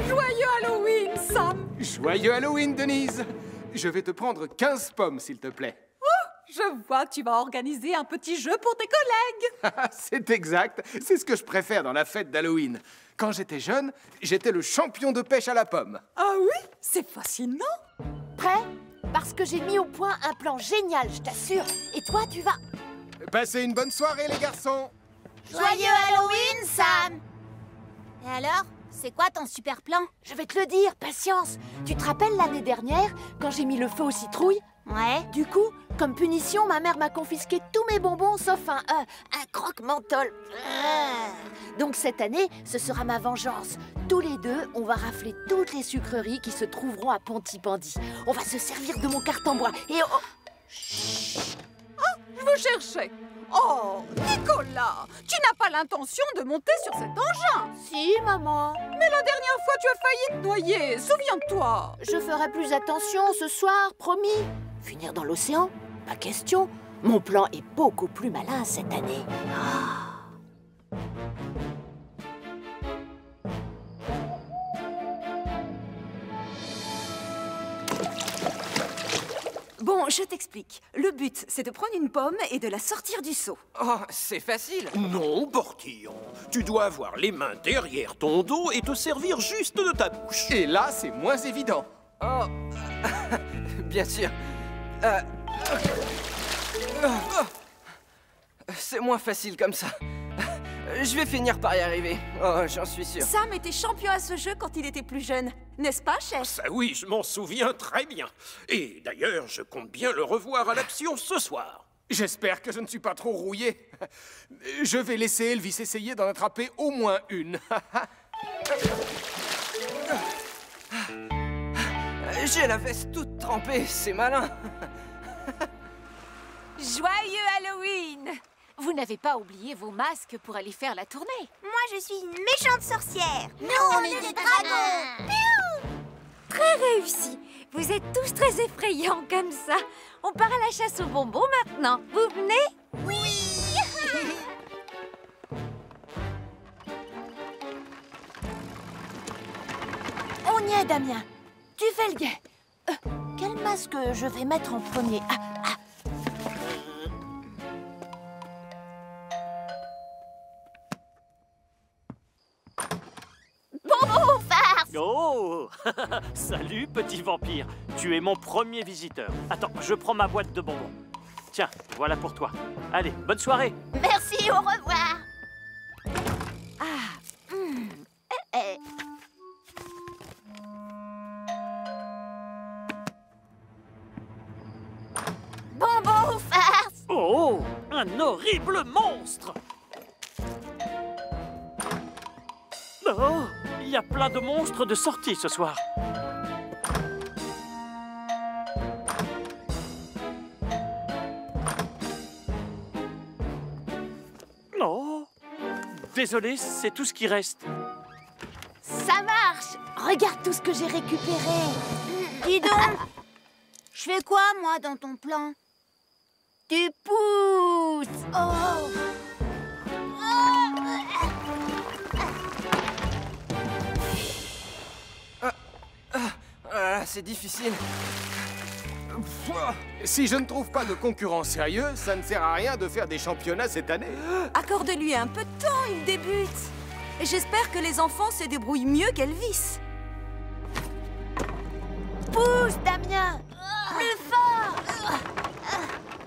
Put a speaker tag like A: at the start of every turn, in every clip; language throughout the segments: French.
A: Joyeux Halloween, Sam!
B: Joyeux Halloween, Denise! Je vais te prendre 15 pommes, s'il te plaît.
A: Je vois que tu vas organiser un petit jeu pour tes collègues.
B: C'est exact. C'est ce que je préfère dans la fête d'Halloween. Quand j'étais jeune, j'étais le champion de pêche à la pomme.
A: Ah oui? C'est fascinant.
C: Prêt? Parce que j'ai mis au point un plan génial, je t'assure. Et toi, tu vas...
B: Passez une bonne soirée, les garçons.
D: Joyeux Halloween, Sam! Et alors, c'est quoi ton super plan?
C: Je vais te le dire, patience. Tu te rappelles l'année dernière, quand j'ai mis le feu aux citrouilles?
D: Ouais.
C: Du coup, comme punition, ma mère m'a confisqué tous mes bonbons sauf un croque-menthol. Donc cette année, ce sera ma vengeance. Tous les deux, on va rafler toutes les sucreries qui se trouveront à Pontypandy. On va se servir de mon carton bois et...
A: Je vous cherchais. Oh, Nicolas, tu n'as pas l'intention de monter sur cet engin.
C: Si, maman.
A: Mais la dernière fois, tu as failli te noyer. Souviens-toi.
C: Je ferai plus attention ce soir, promis. Finir dans l'océan? Pas question. Mon plan est beaucoup plus malin cette année.
A: Bon, je t'explique. Le but, c'est de prendre une pomme et de la sortir du seau.
E: Oh, c'est facile.
F: Non, Portillon. Tu dois avoir les mains derrière ton dos et te servir juste de ta bouche.
B: Et là, c'est moins évident.
E: Oh, bien sûr. C'est moins facile comme ça. Je vais finir par y arriver. Oh, j'en suis sûr.
A: Sam était champion à ce jeu quand il était plus jeune. N'est-ce pas, chef?
F: Ça oui, je m'en souviens très bien. Et d'ailleurs, je compte bien le revoir à l'action ce soir.
B: J'espère que je ne suis pas trop rouillé. Je vais laisser Elvis essayer d'en attraper au moins une.
E: J'ai la veste toute trempée, c'est malin.
C: Joyeux Halloween! Vous n'avez pas oublié vos masques pour aller faire la tournée?
D: Moi, je suis une méchante sorcière. Nous, on est des dragons.
C: Très réussi! Vous êtes tous très effrayants comme ça. On part à la chasse aux bonbons maintenant. Vous venez?
D: Oui.
C: On y est, Damien. Tu fais le guet. Quel masque je vais mettre en premier?
D: Bonbon farce.
G: Oh! Salut, petit vampire. Tu es mon premier visiteur. Attends, je prends ma boîte de bonbons. Tiens, voilà pour toi. Allez, bonne soirée.
D: Merci, au revoir. Bonbon farce.
G: Oh! Un horrible monstre! Oh! Il y a plein de monstres de sortie ce soir. Oh! Désolé, c'est tout ce qui reste.
C: Ça marche! Regarde tout ce que j'ai récupéré.
D: Dis donc. Je fais quoi, moi, dans ton plan?
C: Tu pousses!
D: Oh.
E: C'est difficile.
B: Si je ne trouve pas de concurrent sérieux, ça ne sert à rien de faire des championnats cette année.
A: Accorde-lui un peu de temps, il débute. Et j'espère que les enfants se débrouillent mieux qu'Elvis.
C: Pousse, Damien!
D: Plus fort.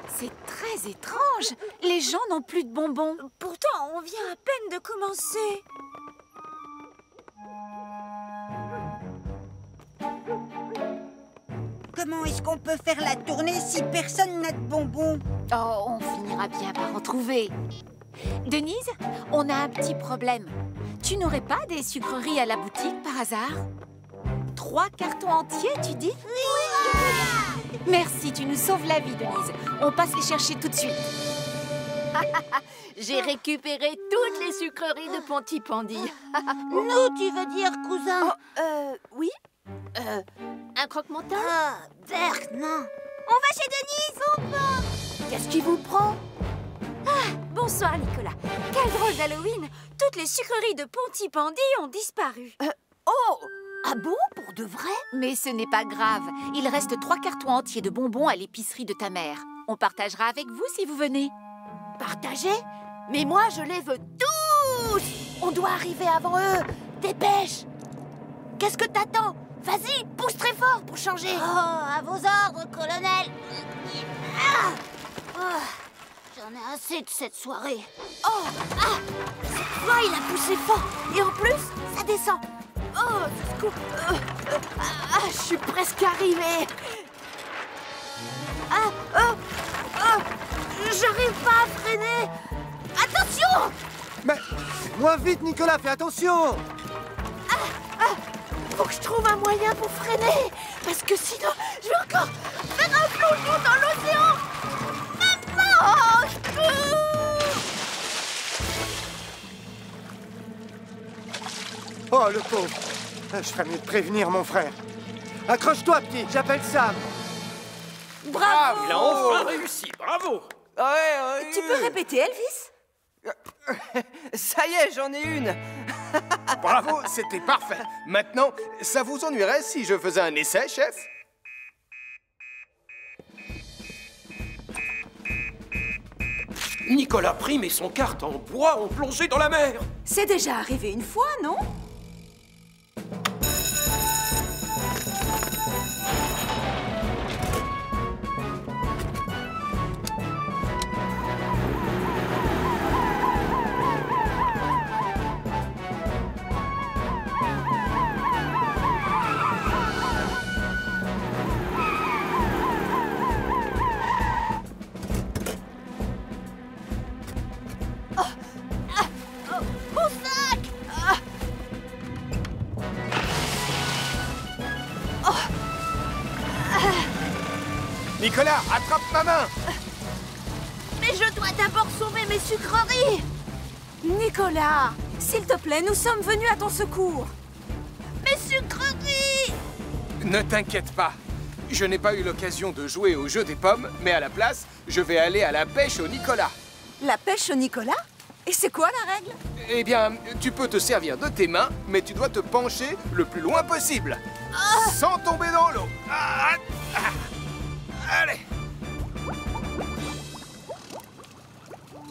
A: C'est très étrange. Les gens n'ont plus de bonbons.
D: Pourtant, on vient à peine de commencer. Comment est-ce qu'on peut faire la tournée si personne n'a de bonbons?
C: Oh, on finira bien par en trouver. Denise, on a un petit problème. Tu n'aurais pas des sucreries à la boutique par hasard? 3 cartons entiers, tu dis?
D: Oui.
C: Merci, tu nous sauves la vie, Denise. On passe les chercher tout de suite. J'ai récupéré toutes les sucreries de Pontypandy.
D: Nous, tu veux dire, cousin?
C: Oui? Un croque-menton?
D: Ah, Berk, non. On va chez Denise.
C: Qu'est-ce qui vous prend?
A: Bonsoir, Nicolas. Quel drôle d'Halloween! Toutes les sucreries de Pontypandy ont disparu.
C: Oh! Ah bon, pour de vrai?
H: Mais ce n'est pas grave. Il reste 3 cartons entiers de bonbons à l'épicerie de ta mère. On partagera avec vous si vous venez.
C: Partager? Mais moi, je les veux tous! On doit arriver avant eux! Dépêche! Qu'est-ce que t'attends? Vas-y, pousse très fort pour changer!
D: Oh, à vos ordres, colonel. Ah oh, j'en ai assez de cette soirée.
C: Oh! Ah! Cette fois, il a poussé fort! Et en plus, ça descend! Oh, ça se coupe! Je suis presque arrivée! J'arrive pas à freiner! Attention!
I: Mais moins vite, Nicolas, fais attention!
C: Faut que je trouve un moyen pour freiner! Parce que sinon, je vais encore faire un plongeon dans l'océan! Maman!
I: Oh, le pauvre! Je ferais mieux de prévenir mon frère. Accroche-toi, petit, j'appelle Sam.
A: Bravo!
F: Il a enfin réussi, bravo!
E: Ouais,
A: Tu peux répéter, Elvis?
E: Ça y est, j'en ai une.
B: Bravo, c'était parfait. Maintenant, ça vous ennuierait si je faisais un essai, chef?
F: Nicolas Prime et son kart en bois ont plongé dans la mer.
A: C'est déjà arrivé une fois, non?
C: Mon sac!
B: Nicolas, attrape ma main!
C: Mais je dois d'abord sauver mes sucreries!
A: Nicolas, s'il te plaît, nous sommes venus à ton secours.
C: Mes sucreries!
B: Ne t'inquiète pas. Je n'ai pas eu l'occasion de jouer au jeu des pommes, mais à la place, je vais aller à la pêche au Nicolas.
A: La pêche au Nicolas? Et c'est quoi la règle?
B: Eh bien, tu peux te servir de tes mains, mais tu dois te pencher le plus loin possible. Sans tomber dans l'eau. Allez.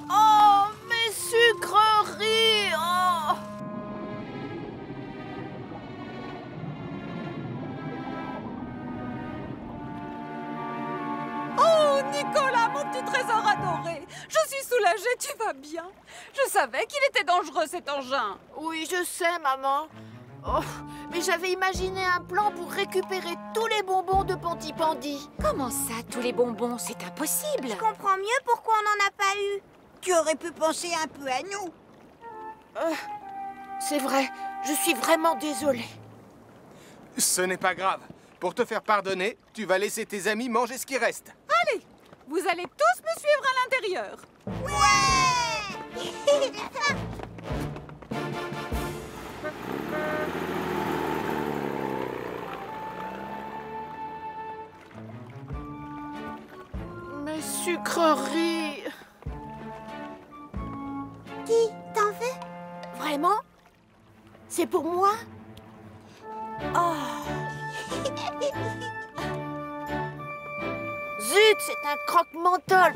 C: Oh, mes sucreries! Oh!
A: Oh, Nicolas, mon petit trésor adoré! Je suis soulagée, tu vas bien? Je savais qu'il était dangereux, cet engin.
C: Oui, je sais, maman. Oh, mais j'avais imaginé un plan pour récupérer tous les bonbons de Pontypandy.
H: Comment ça, tous les bonbons? C'est impossible.
D: Je comprends mieux pourquoi on n'en a pas eu. Tu aurais pu penser un peu à nous.
C: C'est vrai, je suis vraiment désolée.
B: Ce n'est pas grave. Pour te faire pardonner, tu vas laisser tes amis manger ce qui reste.
A: Allez, vous allez tous me suivre à l'intérieur.
D: Ouais!
C: Mes sucreries.
D: Qui t'en veux?
C: Vraiment? C'est pour moi? Oh. Zut, c'est un croque-menthol.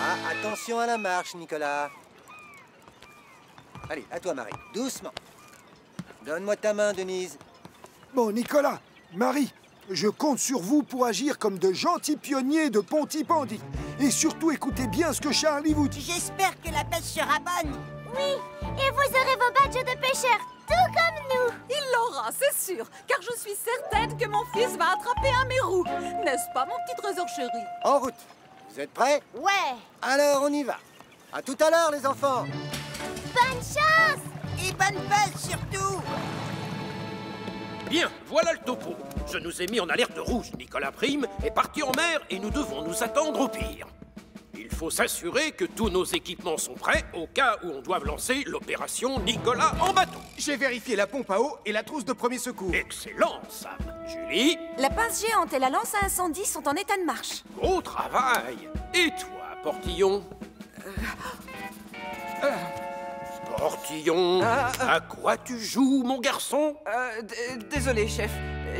I: Ah, attention à la marche, Nicolas. Allez, à toi, Marie. Doucement. Donne-moi ta main, Denise.
J: Bon, Nicolas, Marie, je compte sur vous pour agir comme de gentils pionniers de Pontypandy. Et surtout, écoutez bien ce que Charlie vous dit.
D: J'espère que la pêche sera bonne.
K: Oui, et vous aurez vos badges de pêcheurs, tout comme nous.
A: Il l'aura, c'est sûr, car je suis certaine que mon fils va attraper un mérou. N'est-ce pas, mon petit trésor chéri?
I: En route. Vous êtes prêts?
C: Ouais.
I: Alors, on y va. À tout à l'heure, les enfants.
K: Bonne chance!
D: Et bonne pêche surtout.
F: Bien, voilà le topo. Je nous ai mis en alerte rouge. Nicolas Prime est parti en mer et nous devons nous attendre au pire. Il faut s'assurer que tous nos équipements sont prêts au cas où on doive lancer l'opération Nicolas en bateau.
B: J'ai vérifié la pompe à eau et la trousse de premier secours.
F: Excellent, Sam. Julie?
L: La pince géante et la lance à incendie sont en état de marche.
F: Au travail. Et toi, Portillon? Portillon, à quoi tu joues, mon garçon?
E: Désolé, chef.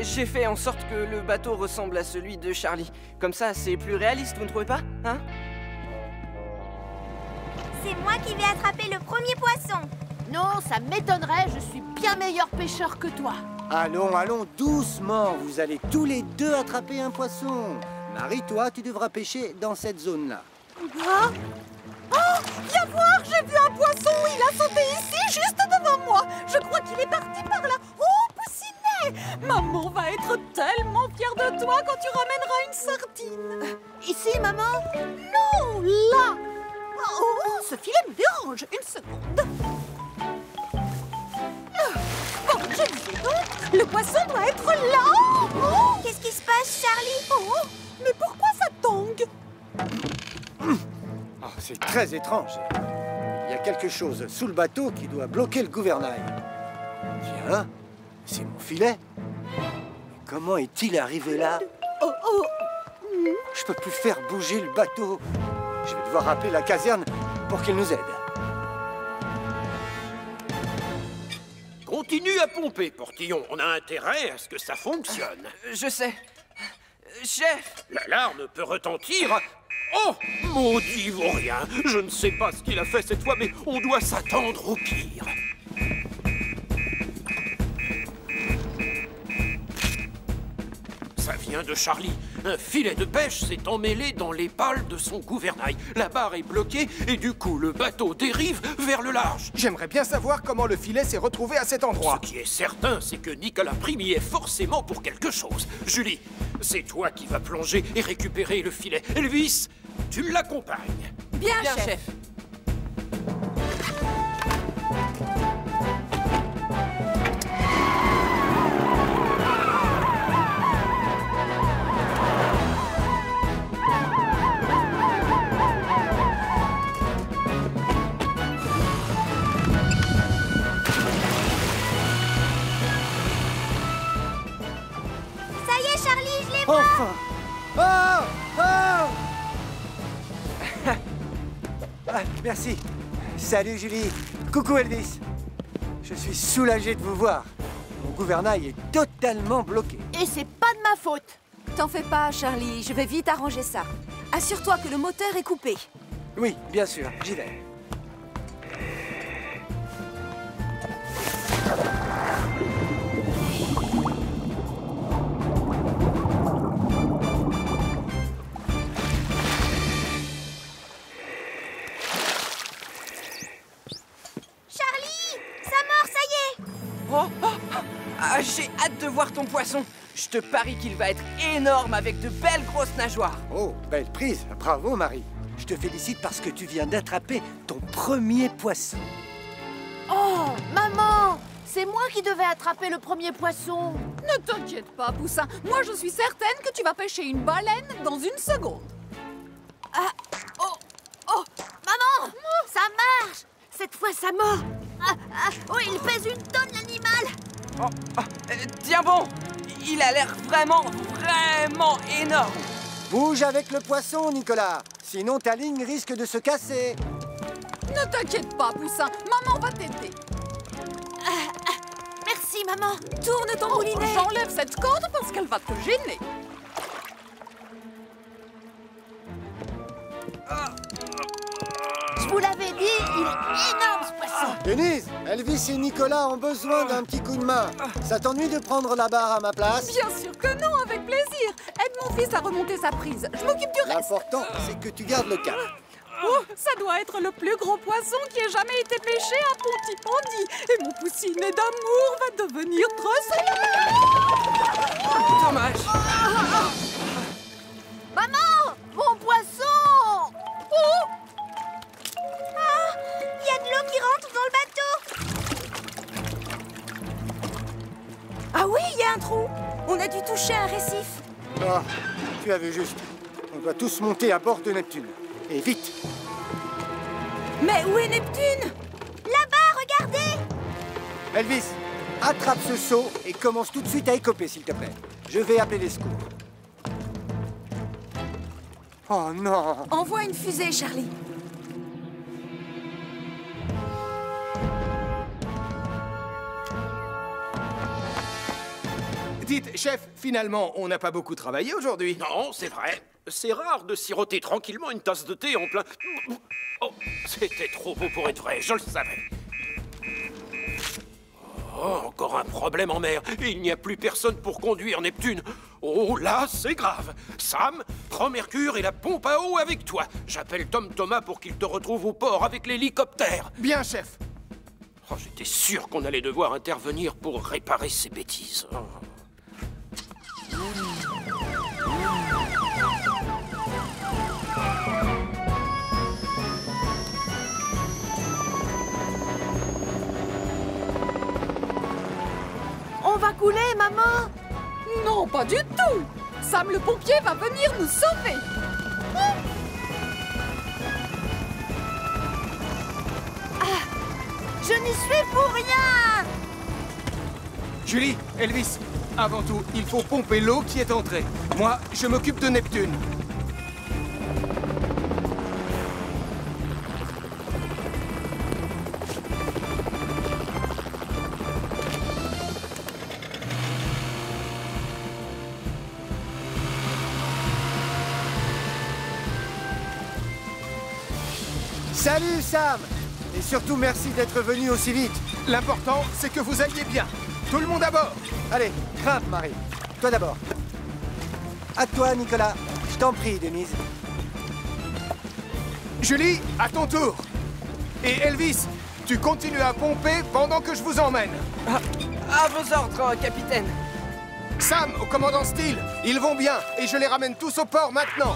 E: J'ai fait en sorte que le bateau ressemble à celui de Charlie. Comme ça, c'est plus réaliste, vous ne trouvez pas? Hein?
K: C'est moi qui vais attraper le premier poisson.
C: Non, ça m'étonnerait, je suis bien meilleur pêcheur que toi.
I: Allons, allons, doucement. Vous allez tous les deux attraper un poisson. Marie, toi, tu devras pêcher dans cette zone-là.
A: Ah! Oh, viens voir, j'ai vu un poisson. Il a sauté ici, juste devant moi. Je crois qu'il est parti par là. Oh, Poussinet! Maman va être tellement fière de toi quand tu ramèneras une sardine.
C: Ici, maman?
A: Non, là. Oh, ce filet me dérange. Une seconde. Bon, je disais donc, le poisson doit être là. Oh,
K: qu'est-ce qui se passe, Charlie?
A: Oh, mais pourquoi ça tangue?
I: Oh, c'est très étrange. Il y a quelque chose sous le bateau qui doit bloquer le gouvernail. Tiens, c'est mon filet. Comment est-il arrivé là? Je peux plus faire bouger le bateau. Je vais devoir appeler la caserne pour qu'ils nous aident.
F: Continue à pomper, Portillon. On a intérêt à ce que ça fonctionne.
E: Je sais. Chef!
F: L'alarme peut retentir. Oh, maudit vaurien! Je ne sais pas ce qu'il a fait cette fois, mais on doit s'attendre au pire. Ça vient de Charlie. Un filet de pêche s'est emmêlé dans les pales de son gouvernail. La barre est bloquée et du coup, le bateau dérive vers le large.
B: J'aimerais bien savoir comment le filet s'est retrouvé à cet endroit.
F: Ce qui est certain, c'est que Nicolas Prime y est forcément pour quelque chose. Julie, c'est toi qui vas plonger et récupérer le filet. Elvis, tu l'accompagnes.
L: Bien, chef.
I: Enfin! Oh! Oh! Merci. Salut Julie. Coucou Elvis. Je suis soulagé de vous voir. Mon gouvernail est totalement bloqué.
C: Et c'est pas de ma faute.
L: T'en fais pas, Charlie. Je vais vite arranger ça. Assure-toi que le moteur est coupé.
I: Oui, bien sûr. J'y vais.
E: J'ai hâte de voir ton poisson. Je te parie qu'il va être énorme avec de belles grosses nageoires.
I: Oh, belle prise. Bravo, Marie. Je te félicite parce que tu viens d'attraper ton premier poisson.
C: Oh, maman! C'est moi qui devais attraper le premier poisson.
A: Ne t'inquiète pas, Poussin. Moi, je suis certaine que tu vas pêcher une baleine dans une seconde.
C: Ah, oh, maman! Ça marche! Cette fois, ça mord. Oh, il pèse une tonne, l'animal.
E: Tiens bon, il a l'air vraiment énorme.
I: Bouge avec le poisson, Nicolas. Sinon, ta ligne risque de se casser.
A: Ne t'inquiète pas, Poussin. Maman va t'aider.
C: Merci, maman.
L: Tourne ton moulinet.
A: J'enlève cette corde parce qu'elle va te gêner.
C: Je vous l'avais dit, il est énorme, ce poisson.
I: Denise, Elvis et Nicolas ont besoin d'un petit coup de main. Ça t'ennuie de prendre la barre à ma place?
A: Bien sûr que non, avec plaisir. Aide mon fils à remonter sa prise. Je m'occupe du reste.
I: L'important, c'est que tu gardes le cap.
A: Oh, ça doit être le plus gros poisson qui ait jamais été pêché à Pontypandy. Et mon poussinet d'amour va devenir tressé.
E: Dommage.
C: Maman, mon poisson.
A: Oh,
K: il y a de l'eau qui rentre dans le bateau.
L: Ah oui, il y a un trou. On a dû toucher un récif.
I: Oh, tu as vu juste. On doit tous monter à bord de Neptune. Et vite.
L: Mais où est Neptune?
K: Là-bas, regardez!
I: Elvis, attrape ce seau et commence tout de suite à écoper, s'il te plaît. Je vais appeler les secours. Oh non!
L: Envoie une fusée, Charlie.
B: Dites, chef, finalement, on n'a pas beaucoup travaillé aujourd'hui.
F: Non, c'est vrai. C'est rare de siroter tranquillement une tasse de thé en plein... Oh, c'était trop beau pour être vrai, je le savais. Oh, encore un problème en mer. Il n'y a plus personne pour conduire Neptune. Oh, là, c'est grave. Sam, prends Mercure et la pompe à eau avec toi. J'appelle Tom Thomas pour qu'il te retrouve au port avec l'hélicoptère.
B: Bien, chef.
F: Oh, j'étais sûr qu'on allait devoir intervenir pour réparer ces bêtises. Oh.
C: On va couler, maman?
A: Non, pas du tout! Sam le pompier va venir nous sauver!
C: Je n'y suis pour rien!
B: Julie, Elvis, avant tout, il faut pomper l'eau qui est entrée. Moi, je m'occupe de Neptune.
I: Salut, Sam! Et surtout, merci d'être venu aussi vite.
B: L'important, c'est que vous alliez bien. Tout le monde à bord!
I: Allez, grimpe, Marie. Toi d'abord. À toi, Nicolas. Je t'en prie, Denise.
B: Julie, à ton tour. Et Elvis, tu continues à pomper pendant que je vous emmène.
E: À vos ordres, capitaine.
B: Sam, au commandant Steele, ils vont bien et je les ramène tous au port maintenant.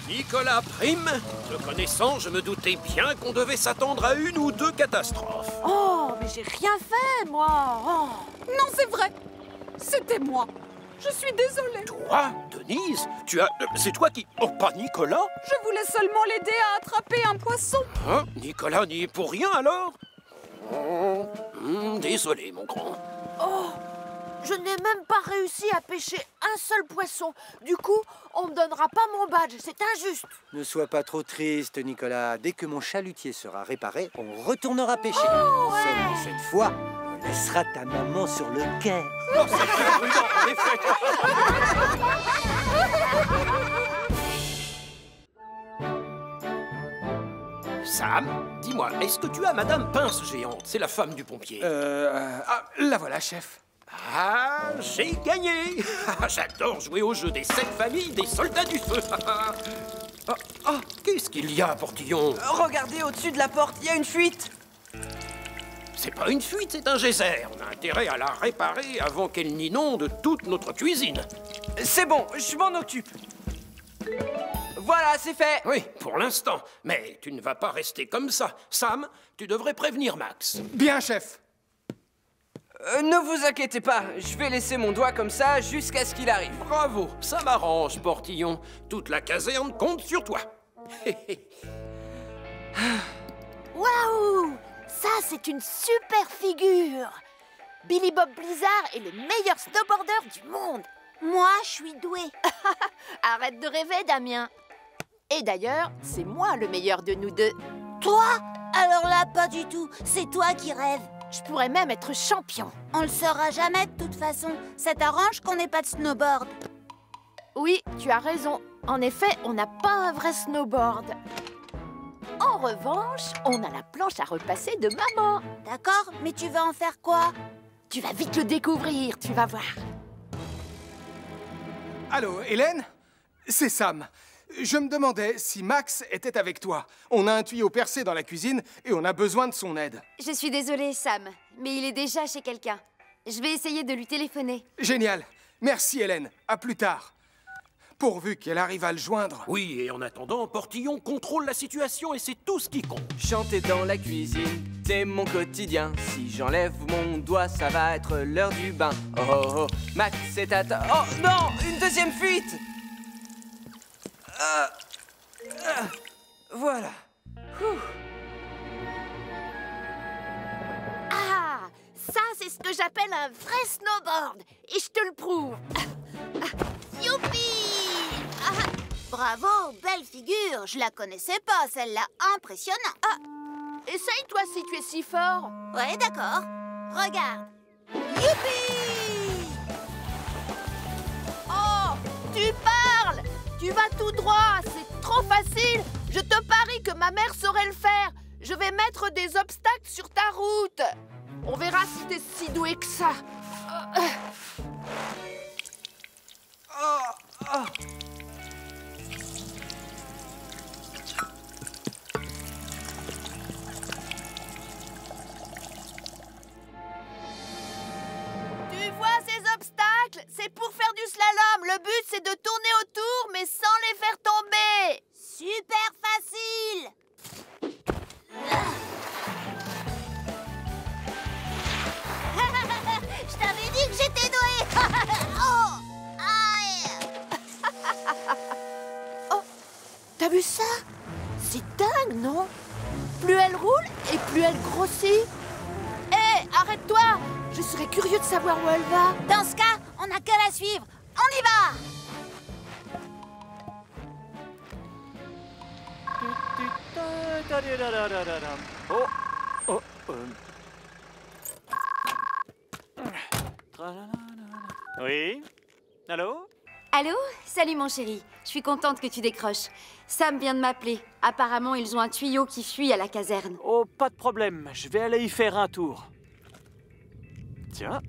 F: Nicolas Prime, te connaissant, je me doutais bien qu'on devait s'attendre à une ou deux catastrophes.
C: Oh, mais j'ai rien fait, moi! Oh.
A: Non, c'est vrai! C'était moi! Je suis désolée!
F: Toi, Denise? C'est toi qui... Oh, pas Nicolas?
A: Je voulais seulement l'aider à attraper un poisson!
F: Hein? Nicolas n'y est pour rien, alors? Désolé, mon grand.
C: Oh! Je n'ai même pas réussi à pêcher un seul poisson. Du coup, on me donnera pas mon badge. C'est injuste.
I: Ne sois pas trop triste, Nicolas. Dès que mon chalutier sera réparé, on retournera pêcher.
C: Oh, ouais.
I: Seulement cette fois, on laissera ta maman sur le quai.
F: Oh, c'est très prudent, en effet. Sam, dis-moi, est-ce que tu as Madame Pince Géante? C'est la femme du pompier.
B: La voilà, chef.
F: Ah, j'ai gagné. J'adore jouer au jeu des 7 familles des soldats du feu. Qu'est-ce qu'il y a, Portillon?
E: Regardez au-dessus de la porte, il y a une fuite.
F: C'est pas une fuite, c'est un geyser. On a intérêt à la réparer avant qu'elle n'inonde toute notre cuisine.
E: C'est bon, je m'en occupe. Voilà, c'est fait.
F: Oui, pour l'instant. Mais tu ne vas pas rester comme ça. Sam, tu devrais prévenir Max.
B: Bien, chef.
E: Ne vous inquiétez pas, je vais laisser mon doigt comme ça jusqu'à ce qu'il arrive.
F: Bravo, ça m'arrange, Portillon. Toute la caserne compte sur toi.
C: Waouh! Ça, c'est une super figure! Billy Bob Blizzard est le meilleur snowboarder du monde!
D: Moi, je suis douée.
C: Arrête de rêver, Damien! Et d'ailleurs, c'est moi le meilleur de nous deux.
D: Toi? Alors là, pas du tout. C'est toi qui rêves.
C: Je pourrais même être champion.
D: On le saura jamais de toute façon. Ça t'arrange qu'on n'ait pas de snowboard?
C: Oui, tu as raison. En effet, on n'a pas un vrai snowboard. En revanche, on a la planche à repasser de maman.
D: D'accord, mais tu vas en faire quoi?
C: Tu vas vite le découvrir, tu vas voir.
B: Allô, Hélène? C'est Sam. Je me demandais si Max était avec toi. On a un tuyau percé dans la cuisine et on a besoin de son aide.
M: Je suis désolée, Sam, mais il est déjà chez quelqu'un. Je vais essayer de lui téléphoner.
B: Génial. Merci, Hélène. À plus tard. pourvu qu'elle arrive à le joindre.
F: Oui, et en attendant, Portillon contrôle la situation et c'est tout ce qui compte.
E: Chanter dans la cuisine, c'est mon quotidien. Si j'enlève mon doigt, ça va être l'heure du bain. Oh oh oh, Max, c'est à ta... Oh non, une deuxième fuite. Voilà. Ouh.
C: Ah, ça c'est ce que j'appelle un vrai snowboard. Et je te le prouve.
D: Youpi! Bravo, belle figure. Je la connaissais pas, celle-là. Impressionnant.
C: Essaye toi si tu es si fort.
D: Ouais, d'accord. Regarde. Youpi!
C: Oh, tu parles. Tu vas tout droit, c'est trop facile. Je te parie que ma mère saurait le faire. Je vais mettre des obstacles sur ta route. On verra si t'es si doué que ça. Tu vois ces obstacles? C'est pour faire du slalom. Le but, c'est de tourner autour, mais sans les faire tomber.
D: Super facile. Je t'avais dit que j'étais douée. Oh, aïe.
C: Oh, t'as vu ça? C'est dingue, non? Plus elle roule et plus elle grossit. Hé, arrête-toi! Je serais curieux de savoir où elle va.
D: Dans ce cas, on n'a qu'à la suivre. On y va.
G: Oh, Oui? Allô?
M: Allô? Salut mon chéri. Je suis contente que tu décroches. Sam vient de m'appeler. Apparemment, ils ont un tuyau qui fuit à la caserne.
G: Oh, pas de problème. Je vais aller y faire un tour. Tiens,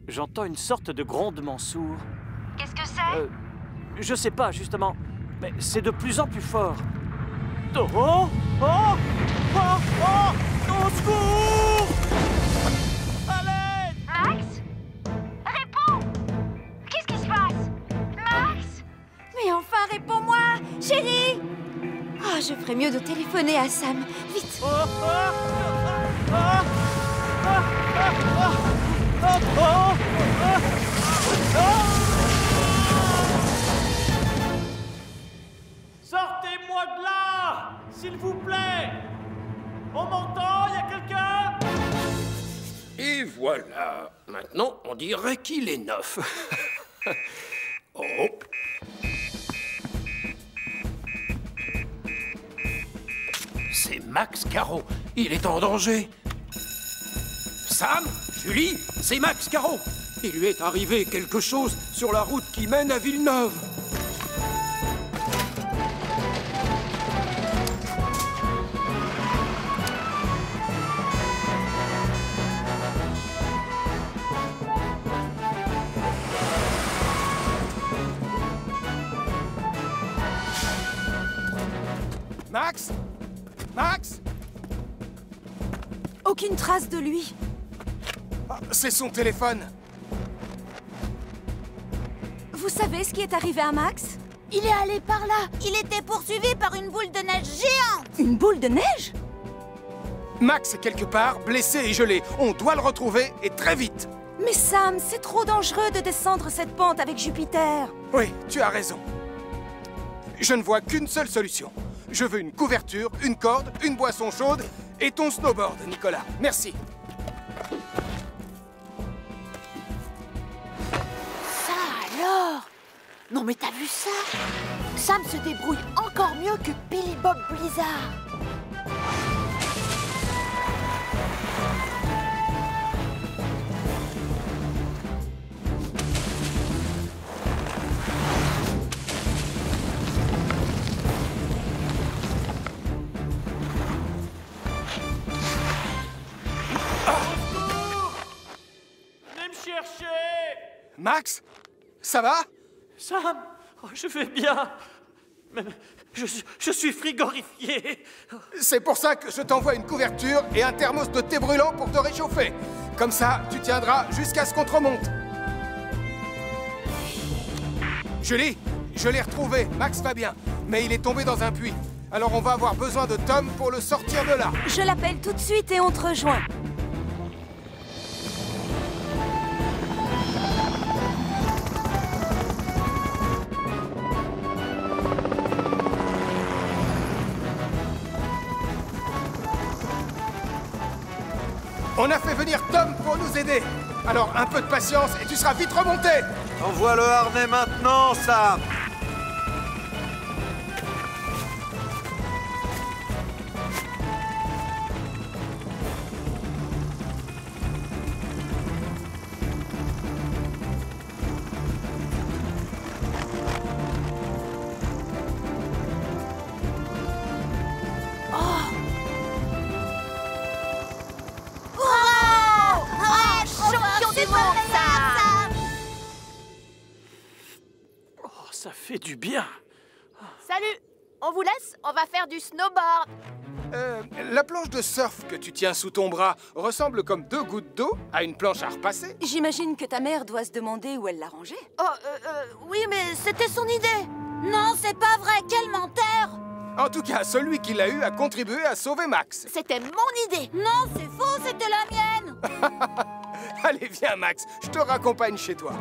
G: j'entends une sorte de grondement sourd.
M: Qu'est-ce que c'est?
G: Je sais pas, justement. Mais c'est de plus en plus fort. Oh! Oh! Oh! Oh! Oh! Au secours! Allez!
M: Max? Réponds! Qu'est-ce qui se passe? Max? Mais enfin, réponds-moi, chérie! Oh, je ferais mieux de téléphoner à Sam. Vite!
G: Oh! Oh! Oh! Oh! Oh! Oh! Oh! Sortez-moi de là, s'il vous plaît. On m'entend? Y a quelqu'un?
F: Et voilà. Maintenant, on dirait qu'il est neuf. Oh. C'est Max Caro. Il est en danger. Sam, Julie, c'est Max Caro. Il lui est arrivé quelque chose sur la route qui mène à Villeneuve.
B: Max? Max?
L: Aucune trace de lui.
B: Ah, c'est son téléphone.
L: Vous savez ce qui est arrivé à Max?
D: Il est allé par là. Il était poursuivi par une boule de neige géante.
L: Une boule de neige?
B: Max est quelque part, blessé et gelé. On doit le retrouver, et très vite.
L: Mais Sam, c'est trop dangereux de descendre cette pente avec Jupiter.
B: Oui, tu as raison. Je ne vois qu'une seule solution. Je veux une couverture, une corde, une boisson chaude et ton snowboard, Nicolas. Merci.
C: Ça alors? Non mais t'as vu ça? Sam se débrouille encore mieux que Billy Bob Blizzard.
B: Max? Ça va?
G: Sam, oh, je vais bien. Mais je suis frigorifié.
B: C'est pour ça que je t'envoie une couverture et un thermos de thé brûlant pour te réchauffer. Comme ça, tu tiendras jusqu'à ce qu'on te remonte. Julie, Je l'ai retrouvé, Max va bien, mais il est tombé dans un puits. Alors on va avoir besoin de Tom pour le sortir de là.
L: Je l'appelle tout de suite et on te rejoint.
B: On a fait venir Tom pour nous aider. Alors un peu de patience et tu seras vite remonté.
N: Envoie le harnais maintenant, Sam.
G: Ça fait du bien.
C: Salut! On vous laisse, on va faire du snowboard.
B: La planche de surf que tu tiens sous ton bras ressemble comme 2 gouttes d'eau à une planche à repasser.
L: J'imagine que ta mère doit se demander où elle l'a rangée.
C: Oh, oui, mais c'était son idée.
D: Non, c'est pas vrai, quel menteur!
B: En tout cas, celui qui l'a eu a contribué à sauver Max.
C: C'était mon idée.
D: Non, c'est faux, c'était la mienne!
B: Allez, viens Max, je te raccompagne chez toi.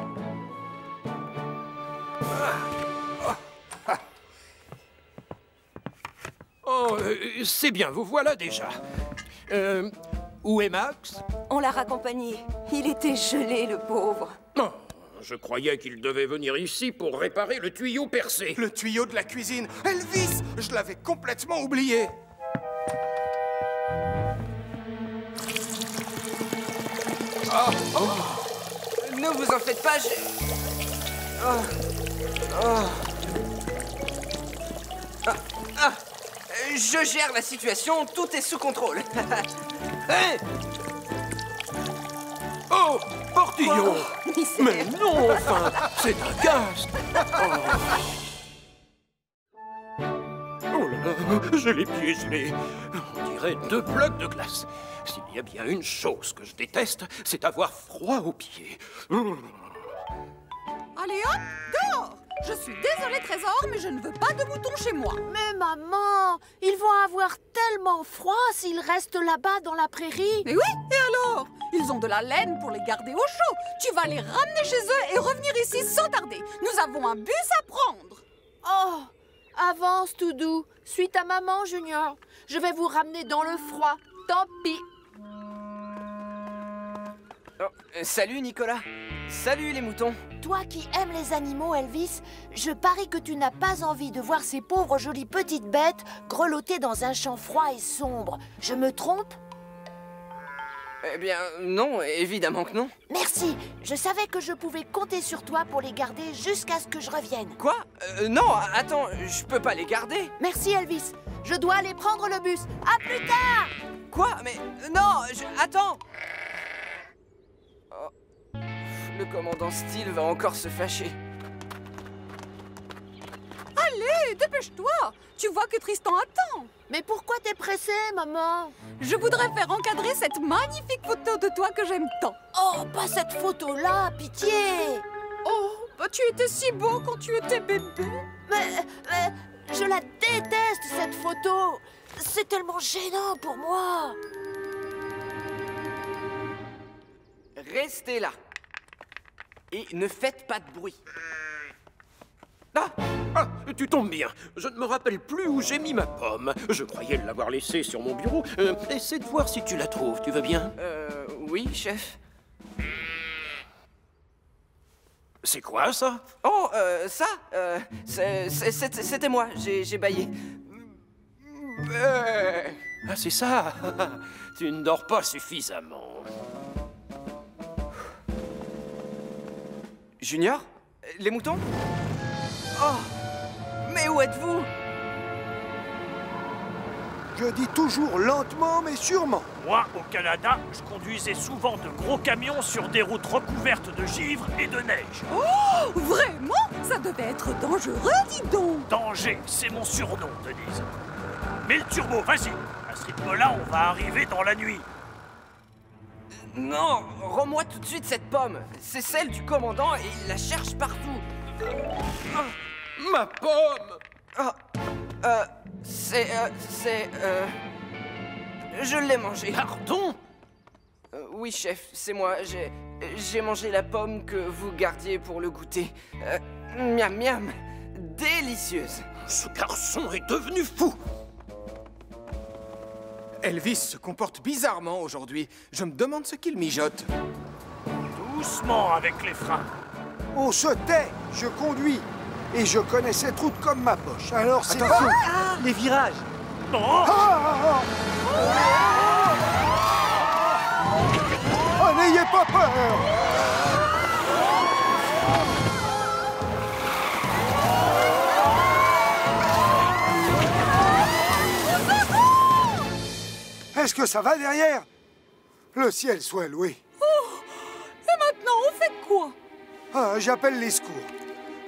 F: Oh, c'est bien, vous voilà déjà. Où est Max?
L: On l'a raccompagné. Il était gelé, le pauvre.
F: Oh, je croyais qu'il devait venir ici pour réparer le tuyau percé.
B: Le tuyau de la cuisine. Elvis, je l'avais complètement oublié.
E: Ne vous en faites pas, je gère la situation, tout est sous contrôle. Hey!
F: Oh, Portillon! Mais non, enfin, c'est un gaz! Oh là là, j'ai les pieds gelés. On dirait 2 blocs de glace. S'il y a bien une chose que je déteste, c'est avoir froid aux pieds.
A: Allez hop, dehors! Je suis désolée, Trésor, mais je ne veux pas de moutons chez moi.
C: Mais maman, ils vont avoir tellement froid s'ils restent là-bas dans la prairie.
A: Mais oui, et alors? Ils ont de la laine pour les garder au chaud. Tu vas les ramener chez eux et revenir ici sans tarder. Nous avons un bus à prendre.
C: Oh, avance tout doux. Suis ta maman, Junior. Je vais vous ramener dans le froid. Tant pis.
E: Oh, salut Nicolas. Salut les moutons.
C: Toi qui aimes les animaux, Elvis, je parie que tu n'as pas envie de voir ces pauvres jolies petites bêtes grelotter dans un champ froid et sombre. Je me trompe?
E: Eh bien, non, évidemment que non.
C: Merci. Je savais que je pouvais compter sur toi pour les garder jusqu'à ce que je revienne.
E: Quoi? Non, attends, je peux pas les garder.
C: Merci, Elvis. Je dois aller prendre le bus. À plus tard!
E: Quoi? Mais non, attends! Oh. Le commandant Steele va encore se fâcher.
A: Allez, dépêche-toi! Tu vois que Tristan attend.
C: Mais pourquoi t'es pressée, maman?
A: Je voudrais faire encadrer cette magnifique photo de toi que j'aime tant.
C: Oh, pas cette photo-là, pitié!
A: Oh, bah tu étais si beau quand tu étais bébé.
C: Mais je la déteste, cette photo. C'est tellement gênant pour moi.
E: Restez là. Et ne faites pas de bruit.
F: Ah, tu tombes bien. Je ne me rappelle plus où j'ai mis ma pomme. Je croyais l'avoir laissée sur mon bureau. Essaie de voir si tu la trouves, tu veux bien?
E: Oui, chef.
F: C'est quoi, ça?
E: Oh, ça c'était moi, j'ai bâillé.
F: Ah, c'est ça. Tu ne dors pas suffisamment.
E: Junior? Les moutons? Oh! Mais où êtes-vous?
J: Je dis toujours lentement mais sûrement.
G: Moi, au Canada, je conduisais souvent de gros camions sur des routes recouvertes de givre et de neige.
A: Oh! Vraiment? Ça devait être dangereux, dis donc!
G: Danger, c'est mon surnom, Denise. Mets le turbo, vas-y. À ce rythme-là, on va arriver dans la nuit.
E: Non, rends-moi tout de suite cette pomme. C'est celle du commandant et il la cherche partout.
F: Ma pomme!
E: Je l'ai mangée.
F: Pardon?
E: Oui, chef, c'est moi. J'ai mangé la pomme que vous gardiez pour le goûter. Miam miam. Délicieuse.
F: Ce garçon est devenu fou!
B: Elvis se comporte bizarrement aujourd'hui. Je me demande ce qu'il mijote.
G: Doucement avec les freins.
J: On se tait, je conduis. Et je connais cette route comme ma poche. Alors c'est
I: Attention,
J: pas...
I: les virages.
G: Non.
J: Oh, n'ayez pas peur. Est-ce que ça va derrière? Le ciel soit loué.
A: Oh, et maintenant, on fait quoi?
J: Ah, j'appelle les secours.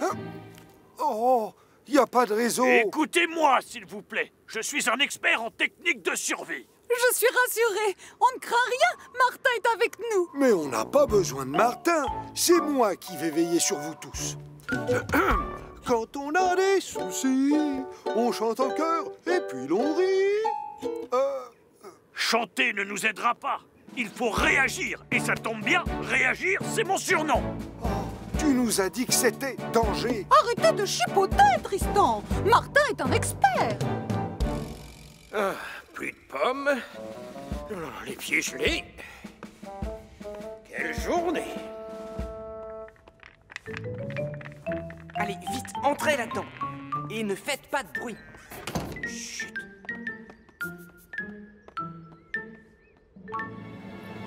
J: Hein? Oh, il n'y a pas de réseau.
G: Écoutez-moi, s'il vous plaît. Je suis un expert en technique de survie.
A: Je suis rassurée. On ne craint rien. Martin est avec nous.
J: Mais on n'a pas besoin de Martin. C'est moi qui vais veiller sur vous tous. Quand on a des soucis, on chante en chœur et puis l'on rit.
G: Chanter ne nous aidera pas. Il faut réagir. Et ça tombe bien, réagir, c'est mon surnom.
J: Oh, tu nous as dit que c'était danger.
A: Arrêtez de chipoter, Tristan. Martin est un expert.
F: Plus de pommes. Les pieds gelés. Quelle journée!
E: Allez, vite, entrez là-dedans. Et ne faites pas de bruit. Chut.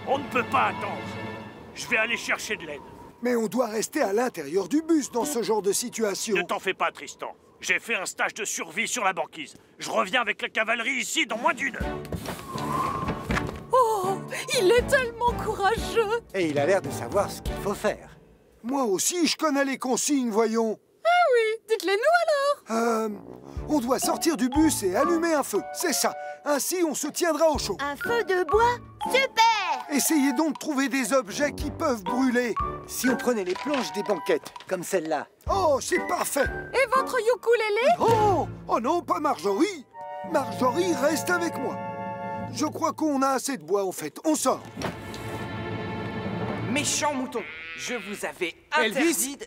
G: On ne peut pas attendre. Je vais aller chercher de l'aide.
J: Mais on doit rester à l'intérieur du bus dans ce genre de situation.
G: Ne t'en fais pas, Tristan. J'ai fait un stage de survie sur la banquise. Je reviens avec la cavalerie ici dans moins d'1 heure.
A: Oh, il est tellement courageux.
I: Et il a l'air de savoir ce qu'il faut faire.
J: Moi aussi, je connais les consignes, voyons.
A: Ah oui, dites-les-nous alors.
J: On doit sortir du bus et allumer un feu. C'est ça. Ainsi, on se tiendra au chaud.
C: Un feu de bois? Super!
J: Essayez donc de trouver des objets qui peuvent brûler.
I: Si on prenait les planches des banquettes, comme celle-là.
J: Oh, c'est parfait.
A: Et votre ukulélé?
J: Oh non, pas Marjorie. Marjorie reste avec moi. Je crois qu'on a assez de bois, en fait. On sort.
E: Méchant mouton, je vous avais interdit
B: Elvis
E: de...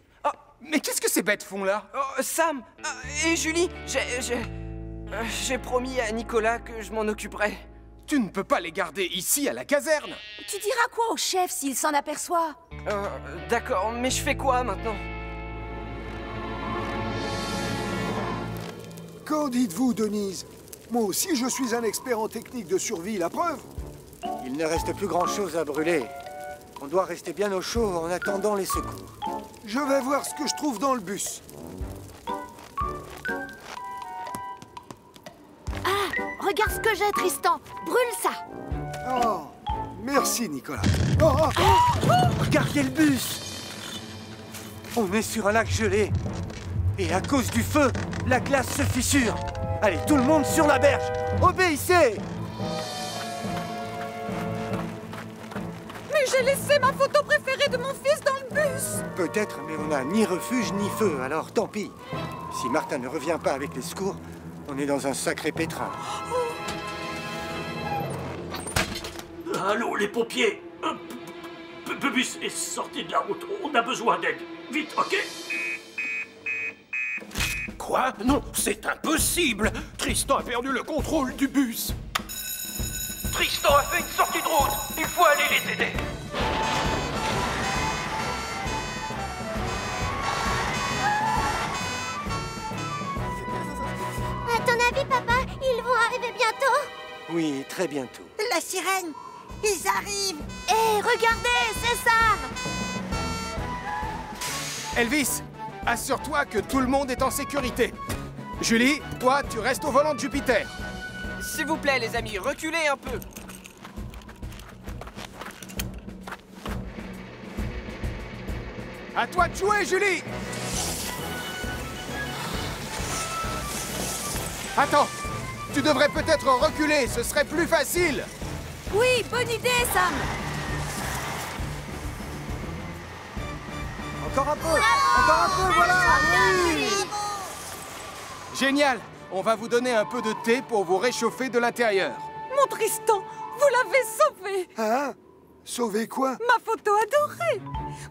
B: Mais qu'est-ce que ces bêtes font là?
E: Sam et Julie, j'ai promis à Nicolas que je m'en occuperais.
B: Tu ne peux pas les garder ici à la caserne.
L: Tu diras quoi au chef s'il s'en aperçoit?
E: D'accord, mais je fais quoi maintenant?
J: Qu'en dites-vous, Denise? Moi aussi, je suis un expert en technique de survie, la preuve.
I: Il ne reste plus grand-chose à brûler. On doit rester bien au chaud en attendant les secours.
J: Je vais voir ce que je trouve dans le bus.
C: Ah, regarde ce que j'ai, Tristan. Brûle ça.
J: Oh, merci, Nicolas.
I: Regardez le bus! On est sur un lac gelé. Et à cause du feu, la glace se fissure. Allez, tout le monde sur la berge! Obéissez!
A: Mais j'ai laissé ma photo préférée de mon fils dans le bus.
I: Peut-être, mais on n'a ni refuge ni feu, alors tant pis. Si Martin ne revient pas avec les secours, on est dans un sacré pétrin.
G: Allô, les pompiers. Le bus est sorti de la route. On a besoin d'aide. Vite, ok?
F: Quoi? Non, c'est impossible! Tristan a perdu le contrôle du bus! Tristan a fait une sortie de route! Il faut aller les aider!
D: À ton avis, papa, ils vont arriver bientôt?
I: Oui, très bientôt.
K: La sirène, ils arrivent.
C: Hé, regardez, c'est Sam.
B: Elvis, assure-toi que tout le monde est en sécurité. Julie, toi, tu restes au volant de Jupiter.
E: S'il vous plaît, les amis, reculez un peu.
B: À toi de jouer, Julie. Attends, tu devrais peut-être reculer, ce serait plus facile.
L: Oui, bonne idée, Sam.
I: Encore un peu, voilà, oui.
B: Génial! On va vous donner un peu de thé pour vous réchauffer de l'intérieur.
A: Mon Tristan, vous l'avez sauvé!
J: Hein? Sauvé quoi?
A: Ma photo adorée!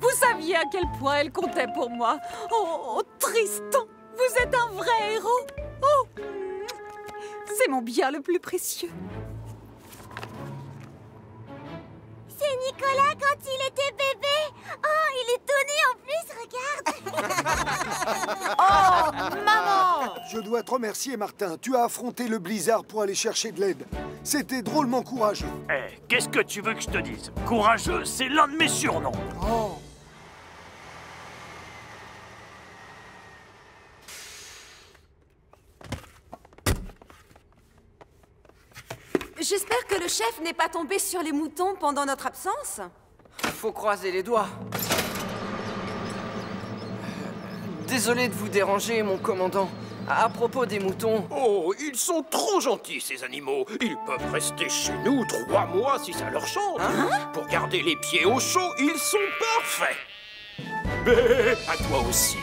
A: Vous saviez à quel point elle comptait pour moi. Oh, Tristan, vous êtes un vrai héros. Oh, c'est mon bien le plus précieux.
K: C'est Nicolas quand il était bébé. Oh, il est Tony en plus, regarde.
L: Oh, maman!
J: Je dois te remercier, Martin. Tu as affronté le blizzard pour aller chercher de l'aide. C'était drôlement courageux.
G: Eh, qu'est-ce que tu veux que je te dise? Courageux, c'est l'un de mes surnoms.
J: Oh.
L: J'espère que le chef n'est pas tombé sur les moutons pendant notre absence.
E: Faut croiser les doigts. Désolé de vous déranger, mon commandant. À propos des moutons...
F: Oh, ils sont trop gentils, ces animaux. Ils peuvent rester chez nous 3 mois si ça leur chante. Pour garder les pieds au chaud, ils sont parfaits. Mais à toi aussi.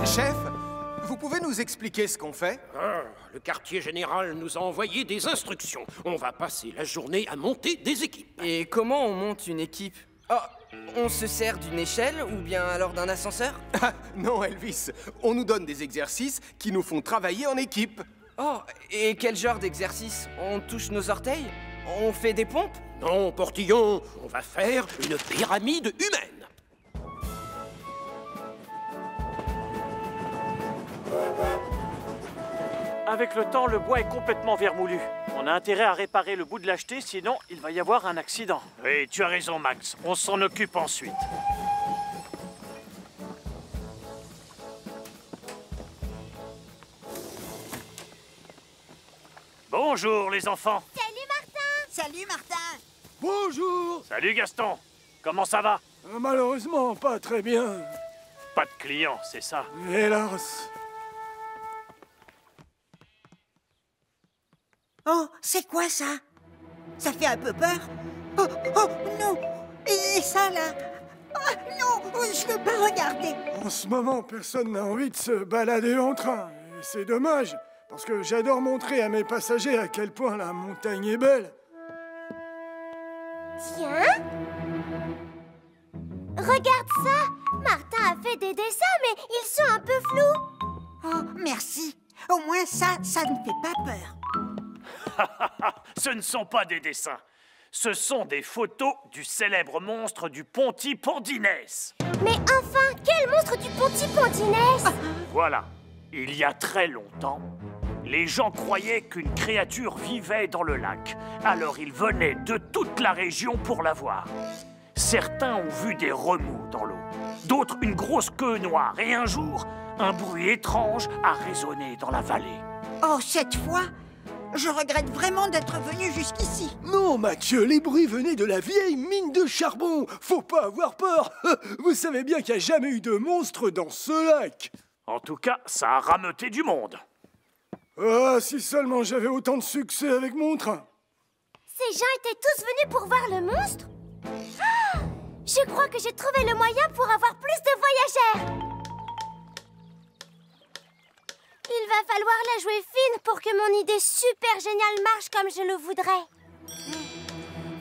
B: Chef, vous pouvez nous expliquer ce qu'on fait?
F: Le quartier général nous a envoyé des instructions. On va passer la journée à monter des équipes.
E: Et comment on monte une équipe? Oh, on se sert d'une échelle ou bien alors d'un ascenseur?
B: Non, Elvis. On nous donne des exercices qui nous font travailler en équipe.
E: Oh, et quel genre d'exercice? On touche nos orteils? On fait des pompes?
F: Non, Portillon, on va faire une pyramide humaine.
G: Avec le temps, le bois est complètement vermoulu. On a intérêt à réparer le bout de l'acheter, sinon il va y avoir un accident. Oui, tu as raison, Max. On s'en occupe ensuite. Bonjour, les enfants.
K: Salut, Martin. Salut, Martin.
J: Bonjour.
G: Salut, Gaston. Comment ça va?
J: Malheureusement, pas très bien.
G: Pas de clients, c'est ça?
J: Hélas.
O: Oh, c'est quoi ça? Ça fait un peu peur. Oh, oh, non! Et ça, là? Oh, non, je veux pas regarder.
J: En ce moment, personne n'a envie de se balader en train. Et c'est dommage, parce que j'adore montrer à mes passagers à quel point la montagne est belle.
K: Tiens! Regarde ça! Martin a fait des dessins, mais ils sont un peu flous.
O: Oh, merci. Au moins ça ne fait pas peur.
G: Ce ne sont pas des dessins. Ce sont des photos du célèbre monstre du Pontipondinès.
K: Mais enfin, quel monstre du Pontipondinès?
G: Voilà. Il y a très longtemps, les gens croyaient qu'une créature vivait dans le lac. Alors ils venaient de toute la région pour la voir. Certains ont vu des remous dans l'eau, d'autres une grosse queue noire. Et un jour, un bruit étrange a résonné dans la vallée.
O: Oh, cette fois, je regrette vraiment d'être venu jusqu'ici.
I: Non, Mathieu, les bruits venaient de la vieille mine de charbon. Faut pas avoir peur. Vous savez bien qu'il n'y a jamais eu de monstre dans ce lac.
G: En tout cas, ça a rameuté du monde.
J: Ah, si seulement j'avais autant de succès avec mon train.
K: Ces gens étaient tous venus pour voir le monstre? Ah, je crois que j'ai trouvé le moyen pour avoir plus de voyageurs. Il va falloir la jouer fine pour que mon idée super géniale marche comme je le voudrais.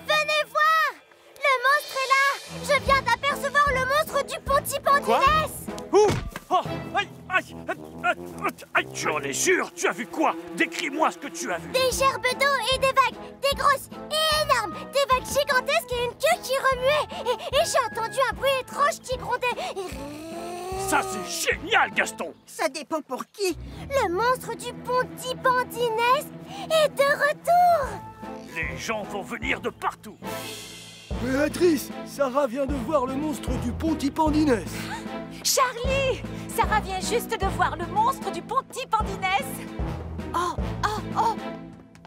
K: Venez voir! Le monstre est là! Je viens d'apercevoir le monstre du Pontipondinès!
G: Ouh! Oh! Aïe! Aïe! Aïe! Tu en es sûr? Tu as vu quoi? Décris-moi ce que tu as vu!
K: Des gerbes d'eau et des vagues! Des grosses et énormes! Des vagues gigantesques et une queue qui remuait! Et j'ai entendu un bruit étrange qui grondait!
G: Ça, c'est génial, Gaston!
O: Ça dépend pour qui.
K: Le monstre du Pontipondinès est de retour!
G: Les gens vont venir de partout!
I: Béatrice, Sarah vient de voir le monstre du Pontipondinès.
A: Charlie! Sarah vient juste de voir le monstre du Pontipondinès.
C: Oh, oh, oh!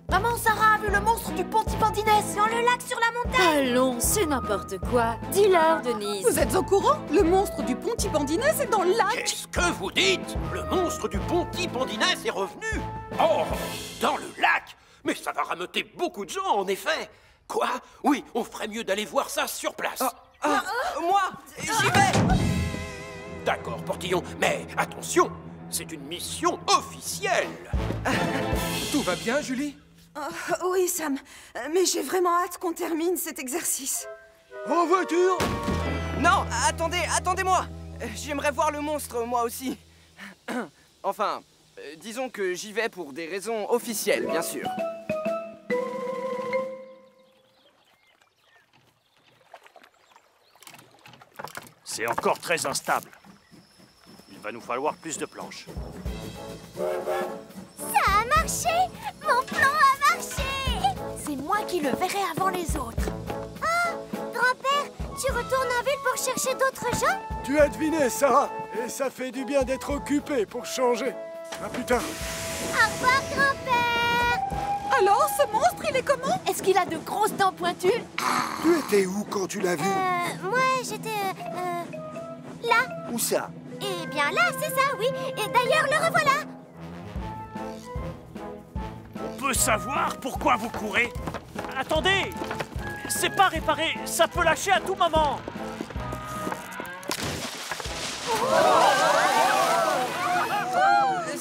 C: Maman, Sarah a vu le monstre du Pontipondinès
K: dans le lac sur la montagne.
L: Allons, c'est n'importe quoi. Dis-leur, Denise.
A: Vous êtes au courant? Le monstre du Pontipondinès est dans le lac.
F: Qu'est-ce que vous dites? Le monstre du Pontipondinès est revenu? Oh, dans le lac? Mais ça va rameuter beaucoup de gens, en effet. Quoi? Oui, on ferait mieux d'aller voir ça sur place.
E: Moi, j'y vais.
F: D'accord, Portillon, mais attention, c'est une mission officielle.
B: Tout va bien, Julie?
L: Oui, Sam. Mais j'ai vraiment hâte qu'on termine cet exercice.
B: En voiture?
E: Non, attendez-moi. J'aimerais voir le monstre, moi aussi. Enfin, disons que j'y vais pour des raisons officielles, bien sûr.
G: C'est encore très instable. Il va nous falloir plus de planches.
K: Ça a marché! Mon plan a marché!
C: C'est moi qui le verrai avant les autres.
K: Ah! Grand-père, tu retournes en ville pour chercher d'autres gens?
J: Tu as deviné, Sarah. Et ça fait du bien d'être occupé pour changer. À plus tard.
K: Au revoir, grand-père!
A: Alors, ce monstre, il est comment?
C: Est-ce qu'il a de grosses dents pointues?
J: Tu étais où quand tu l'as vu?
K: Moi, j'étais... là.
I: Où ça?
K: Eh bien là, c'est ça, oui. Et d'ailleurs, le revoilà.
G: On peut savoir pourquoi vous courez? Attendez! C'est pas réparé, ça peut lâcher à tout moment!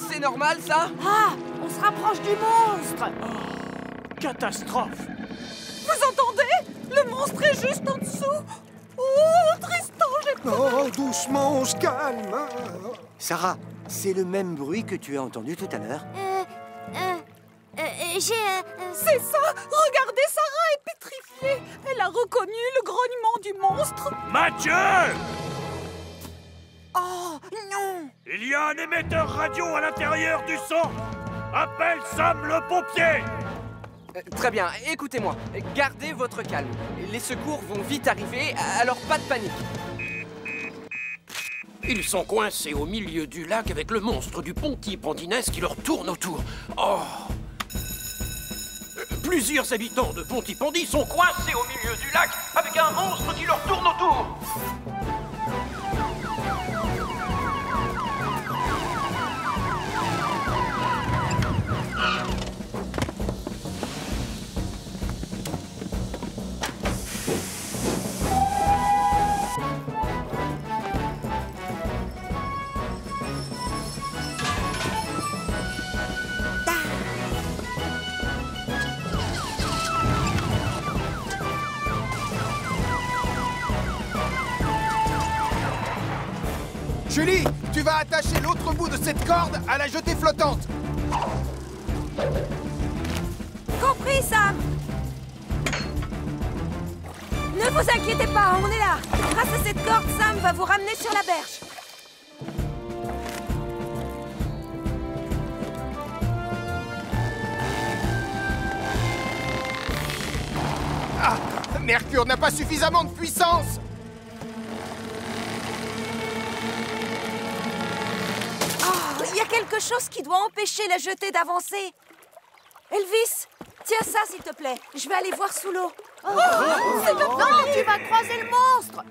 E: C'est normal, ça?
C: Ah! On se rapproche du monstre!
G: Catastrophe!
A: Vous entendez? Le monstre est juste en dessous. Oh, Tristan, j'ai peur.
J: Oh, doucement, on se calme.
I: Sarah, c'est le même bruit que tu as entendu tout à l'heure?
A: C'est ça. Regardez, Sarah est pétrifiée. Elle a reconnu le grognement du monstre.
G: Mathieu!
A: Oh, non.
G: Il y a un émetteur radio à l'intérieur du son! Appelle Sam le pompier!
E: Très bien, écoutez-moi. Gardez votre calme. Les secours vont vite arriver, alors pas de panique.
F: Ils sont coincés au milieu du lac avec le monstre du Pontypandinès qui leur tourne autour. Oh! Plusieurs habitants de Pontypandie sont coincés au milieu du lac avec un monstre qui leur tourne autour.
B: Julie, tu vas attacher l'autre bout de cette corde à la jetée flottante.
L: Compris, Sam. Ne vous inquiétez pas, on est là. Grâce à cette corde, Sam va vous ramener sur la berge.
B: Ah, Mercure n'a pas suffisamment de puissance.
L: Oh, il y a quelque chose qui doit empêcher la jetée d'avancer. Elvis, tiens ça, s'il te plaît. Je vais aller voir sous l'eau.
C: C'est le vent! Tu vas croiser le monstre!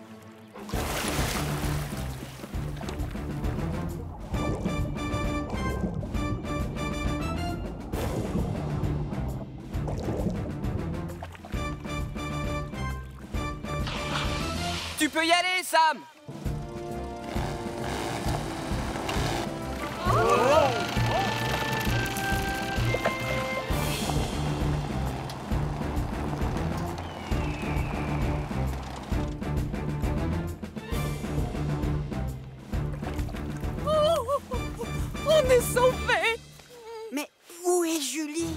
E: Tu peux y aller, Sam!
A: On est sauvés.
O: Mais où est Julie?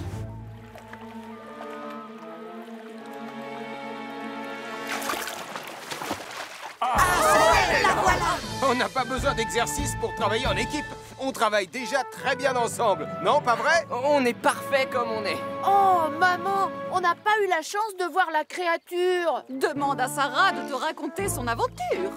B: La voilà! On n'a pas besoin d'exercice pour travailler en équipe. On travaille déjà très bien ensemble. Non, pas vrai?
E: On est parfait comme on est.
C: Oh, maman, on n'a pas eu la chance de voir la créature.
A: Demande à Sarah de te raconter son aventure.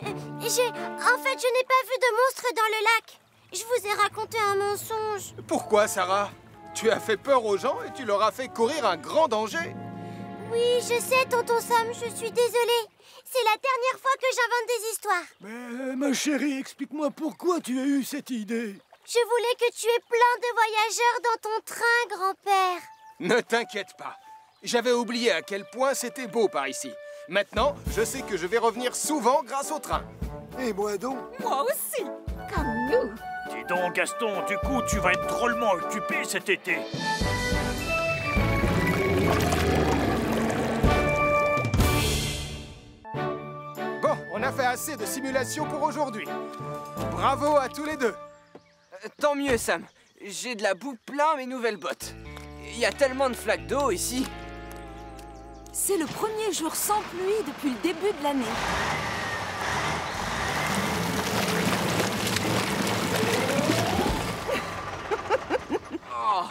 K: En fait, je n'ai pas vu de monstre dans le lac. Je vous ai raconté un mensonge.
B: Pourquoi, Sarah? Tu as fait peur aux gens et tu leur as fait courir un grand danger.
K: Oui, je sais, tonton Sam, je suis désolée. C'est la dernière fois que j'invente des histoires.
J: Mais ma chérie, explique-moi pourquoi tu as eu cette idée.
K: Je voulais que tu aies plein de voyageurs dans ton train, grand-père.
B: Ne t'inquiète pas. J'avais oublié à quel point c'était beau par ici. Maintenant, je sais que je vais revenir souvent grâce au train.
J: Et moi donc?
A: Moi aussi.
H: Comme nous.
G: Dis donc, Gaston, du coup, tu vas être drôlement occupé cet été.
B: Bon, on a fait assez de simulations pour aujourd'hui. Bravo à tous les deux.
E: Tant mieux, Sam. J'ai de la boue plein mes nouvelles bottes. Il y a tellement de flaques d'eau ici.
L: C'est le premier jour sans pluie depuis le début de l'année.
E: Oh,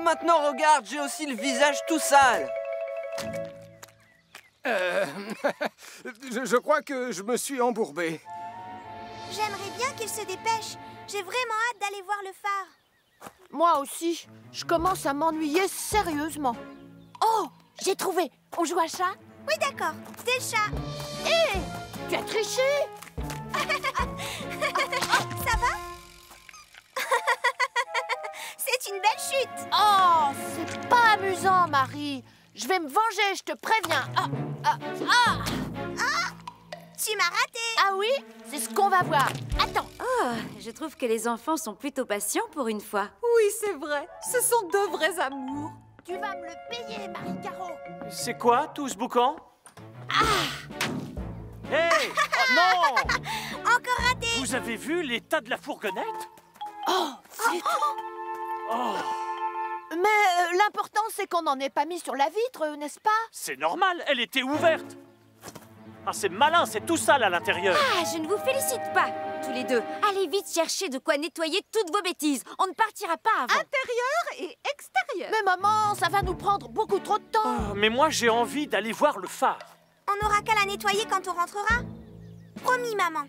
E: maintenant, regarde, j'ai aussi le visage tout sale.
B: Je crois que je me suis embourbé.
K: J'aimerais bien qu'il se dépêche. J'ai vraiment hâte d'aller voir le phare.
C: Moi aussi. Je commence à m'ennuyer sérieusement. Oh, j'ai trouvé. On joue à chat?
K: Oui, d'accord. C'est le chat.
C: Hé, tu as triché.
K: Ça va? C'est une belle chute.
C: Oh, c'est pas amusant, Marie. Je vais me venger, je te préviens.
K: Tu m'as raté.
C: Ah oui? C'est ce qu'on va voir. Attends.
M: Oh, je trouve que les enfants sont plutôt patients pour une fois.
A: Oui, c'est vrai. Ce sont deux vrais amours.
C: Tu vas me le payer, Marie-Caro.
G: C'est quoi, tout ce boucan? Hey! Oh non!
K: Encore raté.
G: Vous avez vu l'état de la fourgonnette?
C: Oh, zut.
G: Oh!
C: Mais l'important, c'est qu'on n'en ait pas mis sur la vitre, n'est-ce pas?
G: C'est normal, elle était ouverte. Ah, c'est malin, c'est tout sale à l'intérieur.
M: Ah, je ne vous félicite pas, tous les deux. Allez vite chercher de quoi nettoyer toutes vos bêtises. On ne partira pas avant.
A: Intérieur et extérieur.
C: Mais maman, ça va nous prendre beaucoup trop de temps.
G: Oh, mais moi, j'ai envie d'aller voir le phare.
K: On n'aura qu'à la nettoyer quand on rentrera. Promis, maman.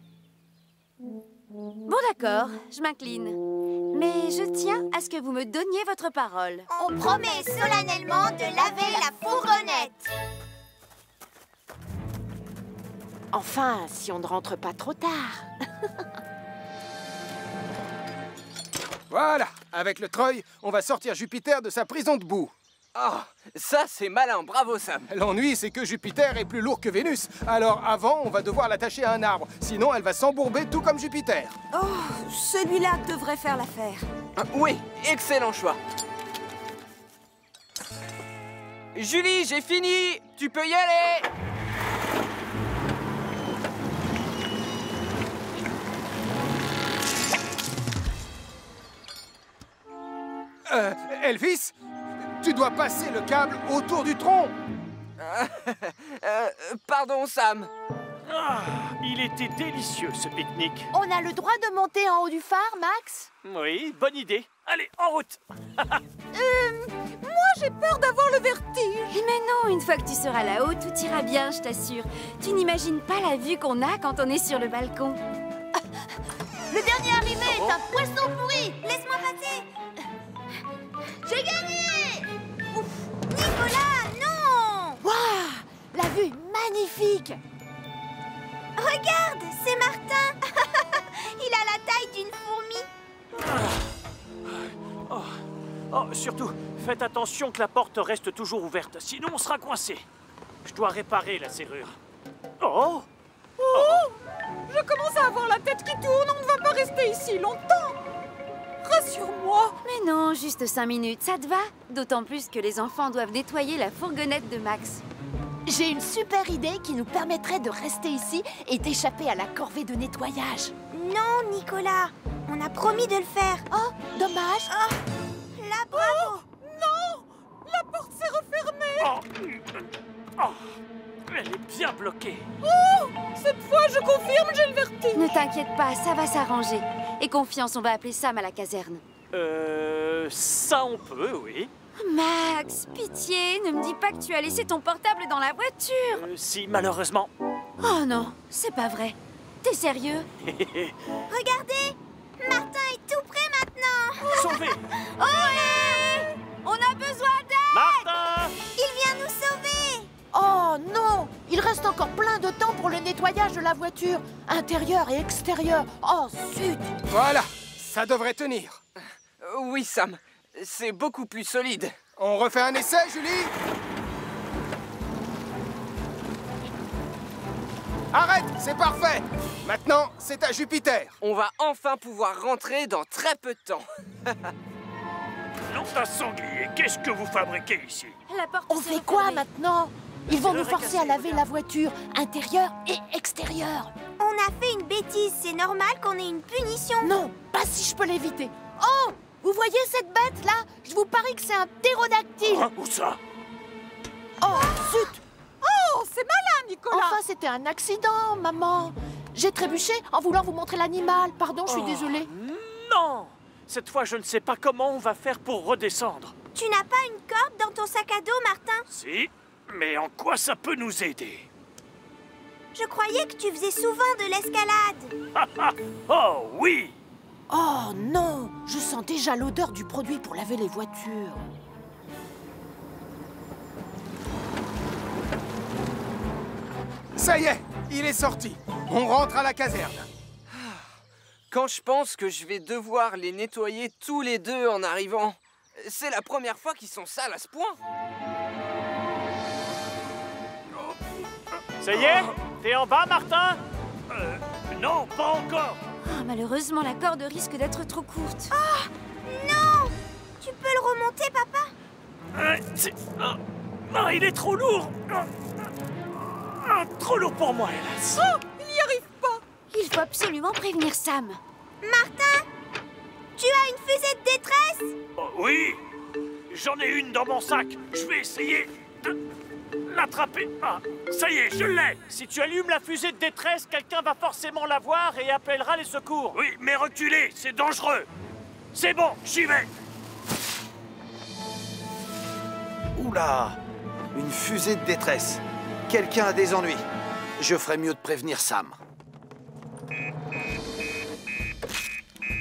M: Bon, d'accord, je m'incline. Mais je tiens à ce que vous me donniez votre parole.
K: On promet solennellement de laver la fourgonnette.
C: Enfin, si on ne rentre pas trop tard.
B: Voilà, avec le treuil, on va sortir Jupiter de sa prison de boue.
E: Oh, ça c'est malin, bravo Sam.
B: L'ennui, c'est que Jupiter est plus lourd que Vénus. Alors avant, on va devoir l'attacher à un arbre. Sinon, elle va s'embourber tout comme Jupiter.
L: Oh, celui-là devrait faire l'affaire.
E: Oui, excellent choix. Julie, j'ai fini. Tu peux y aller.
B: Elvis, tu dois passer le câble autour du tronc.
E: Pardon, Sam.
G: Ah, il était délicieux, ce pique-nique.
C: On a le droit de monter en haut du phare, Max?
G: Oui, bonne idée. Allez, en route.
A: Moi, j'ai peur d'avoir le vertige.
M: Mais non, une fois que tu seras là-haut, tout ira bien, je t'assure. Tu n'imagines pas la vue qu'on a quand on est sur le balcon.
C: Le dernier arrivé est un poisson pourri.
K: Laisse-moi passer.
C: J'ai gagné.
K: Ouf. Nicolas, non.
C: Waouh, la vue est magnifique.
K: Regarde, c'est Martin. Il a la taille d'une fourmi.
G: Oh, surtout, faites attention que la porte reste toujours ouverte, sinon on sera coincé. Je dois réparer la serrure. Oh!
A: Je commence à avoir la tête qui tourne. On ne va pas rester ici longtemps. Rassure-moi.
M: Mais non, juste 5 minutes, ça te va? D'autant plus que les enfants doivent nettoyer la fourgonnette de Max.
C: J'ai une super idée qui nous permettrait de rester ici et d'échapper à la corvée de nettoyage.
K: Non, Nicolas. On a promis de le faire.
C: Oh, dommage.
K: Oh, là, bravo.
A: Non, la porte s'est refermée.
G: Elle est bien bloquée.
A: Oh, cette fois, je confirme, j'ai le vertige.
M: Ne t'inquiète pas, ça va s'arranger. Et confiance, on va appeler Sam à la caserne.
G: Ça on peut, oui.
M: Max, pitié, ne me dis pas que tu as laissé ton portable dans la voiture.
G: Si, malheureusement.
M: Oh non, c'est pas vrai. T'es sérieux?
K: Regardez, Martin est tout près maintenant.
G: Sauvé.
K: Olé!
M: On a besoin d'aide.
G: Martin!
K: Il vient nous sauver.
C: Oh non, il reste encore plein de temps pour le nettoyage de la voiture, intérieur et extérieur. Oh zut!
B: Voilà, ça devrait tenir.
E: Oui, Sam, c'est beaucoup plus solide.
B: On refait un essai, Julie? Arrête, c'est parfait. Maintenant, c'est à Jupiter.
E: On va enfin pouvoir rentrer dans très peu de temps.
G: Non, un sanglier, qu'est-ce que vous fabriquez ici?
M: La porte
C: On fait quoi maintenant? Ils vont nous forcer à laver la voiture, intérieure et extérieure.
K: On a fait une bêtise, c'est normal qu'on ait une punition.
C: Non, pas si je peux l'éviter. Oh, vous voyez cette bête-là? Je vous parie que c'est un ptérodactyle.
G: Ah, où ça?
C: Oh, zut!
A: Oh, c'est malin, Nicolas.
C: Enfin, c'était un accident, maman. J'ai trébuché en voulant vous montrer l'animal. Pardon, je suis désolée.
G: Non! Cette fois, je ne sais pas comment on va faire pour redescendre.
K: Tu n'as pas une corde dans ton sac à dos, Martin?
G: Si, mais en quoi ça peut nous aider?
K: Je croyais que tu faisais souvent de l'escalade.
G: Oh, oui!
C: Oh non, je sens déjà l'odeur du produit pour laver les voitures.
B: Ça y est, il est sorti. On rentre à la caserne.
E: Quand je pense que je vais devoir les nettoyer tous les deux en arrivant, c'est la première fois qu'ils sont sales à ce point.
G: Ça y est? T'es en bas, Martin? Non, pas encore.
M: Ah, malheureusement, la corde risque d'être trop courte.
K: Oh, non! Tu peux le remonter, papa?
G: Non, il est trop lourd. Trop lourd pour moi, hélas.
A: Oh, il n'y arrive pas.
M: Il faut absolument prévenir Sam.
K: Martin, tu as une fusée de détresse?
G: Oh, oui, j'en ai une dans mon sac. Je vais essayer de l'attraper. Ah, ça y est, je l'ai. Si tu allumes la fusée de détresse, quelqu'un va forcément la voir et appellera les secours. Oui, mais reculez, c'est dangereux. C'est bon, j'y vais.
N: Oula! Une fusée de détresse. Quelqu'un a des ennuis. Je ferais mieux de prévenir Sam.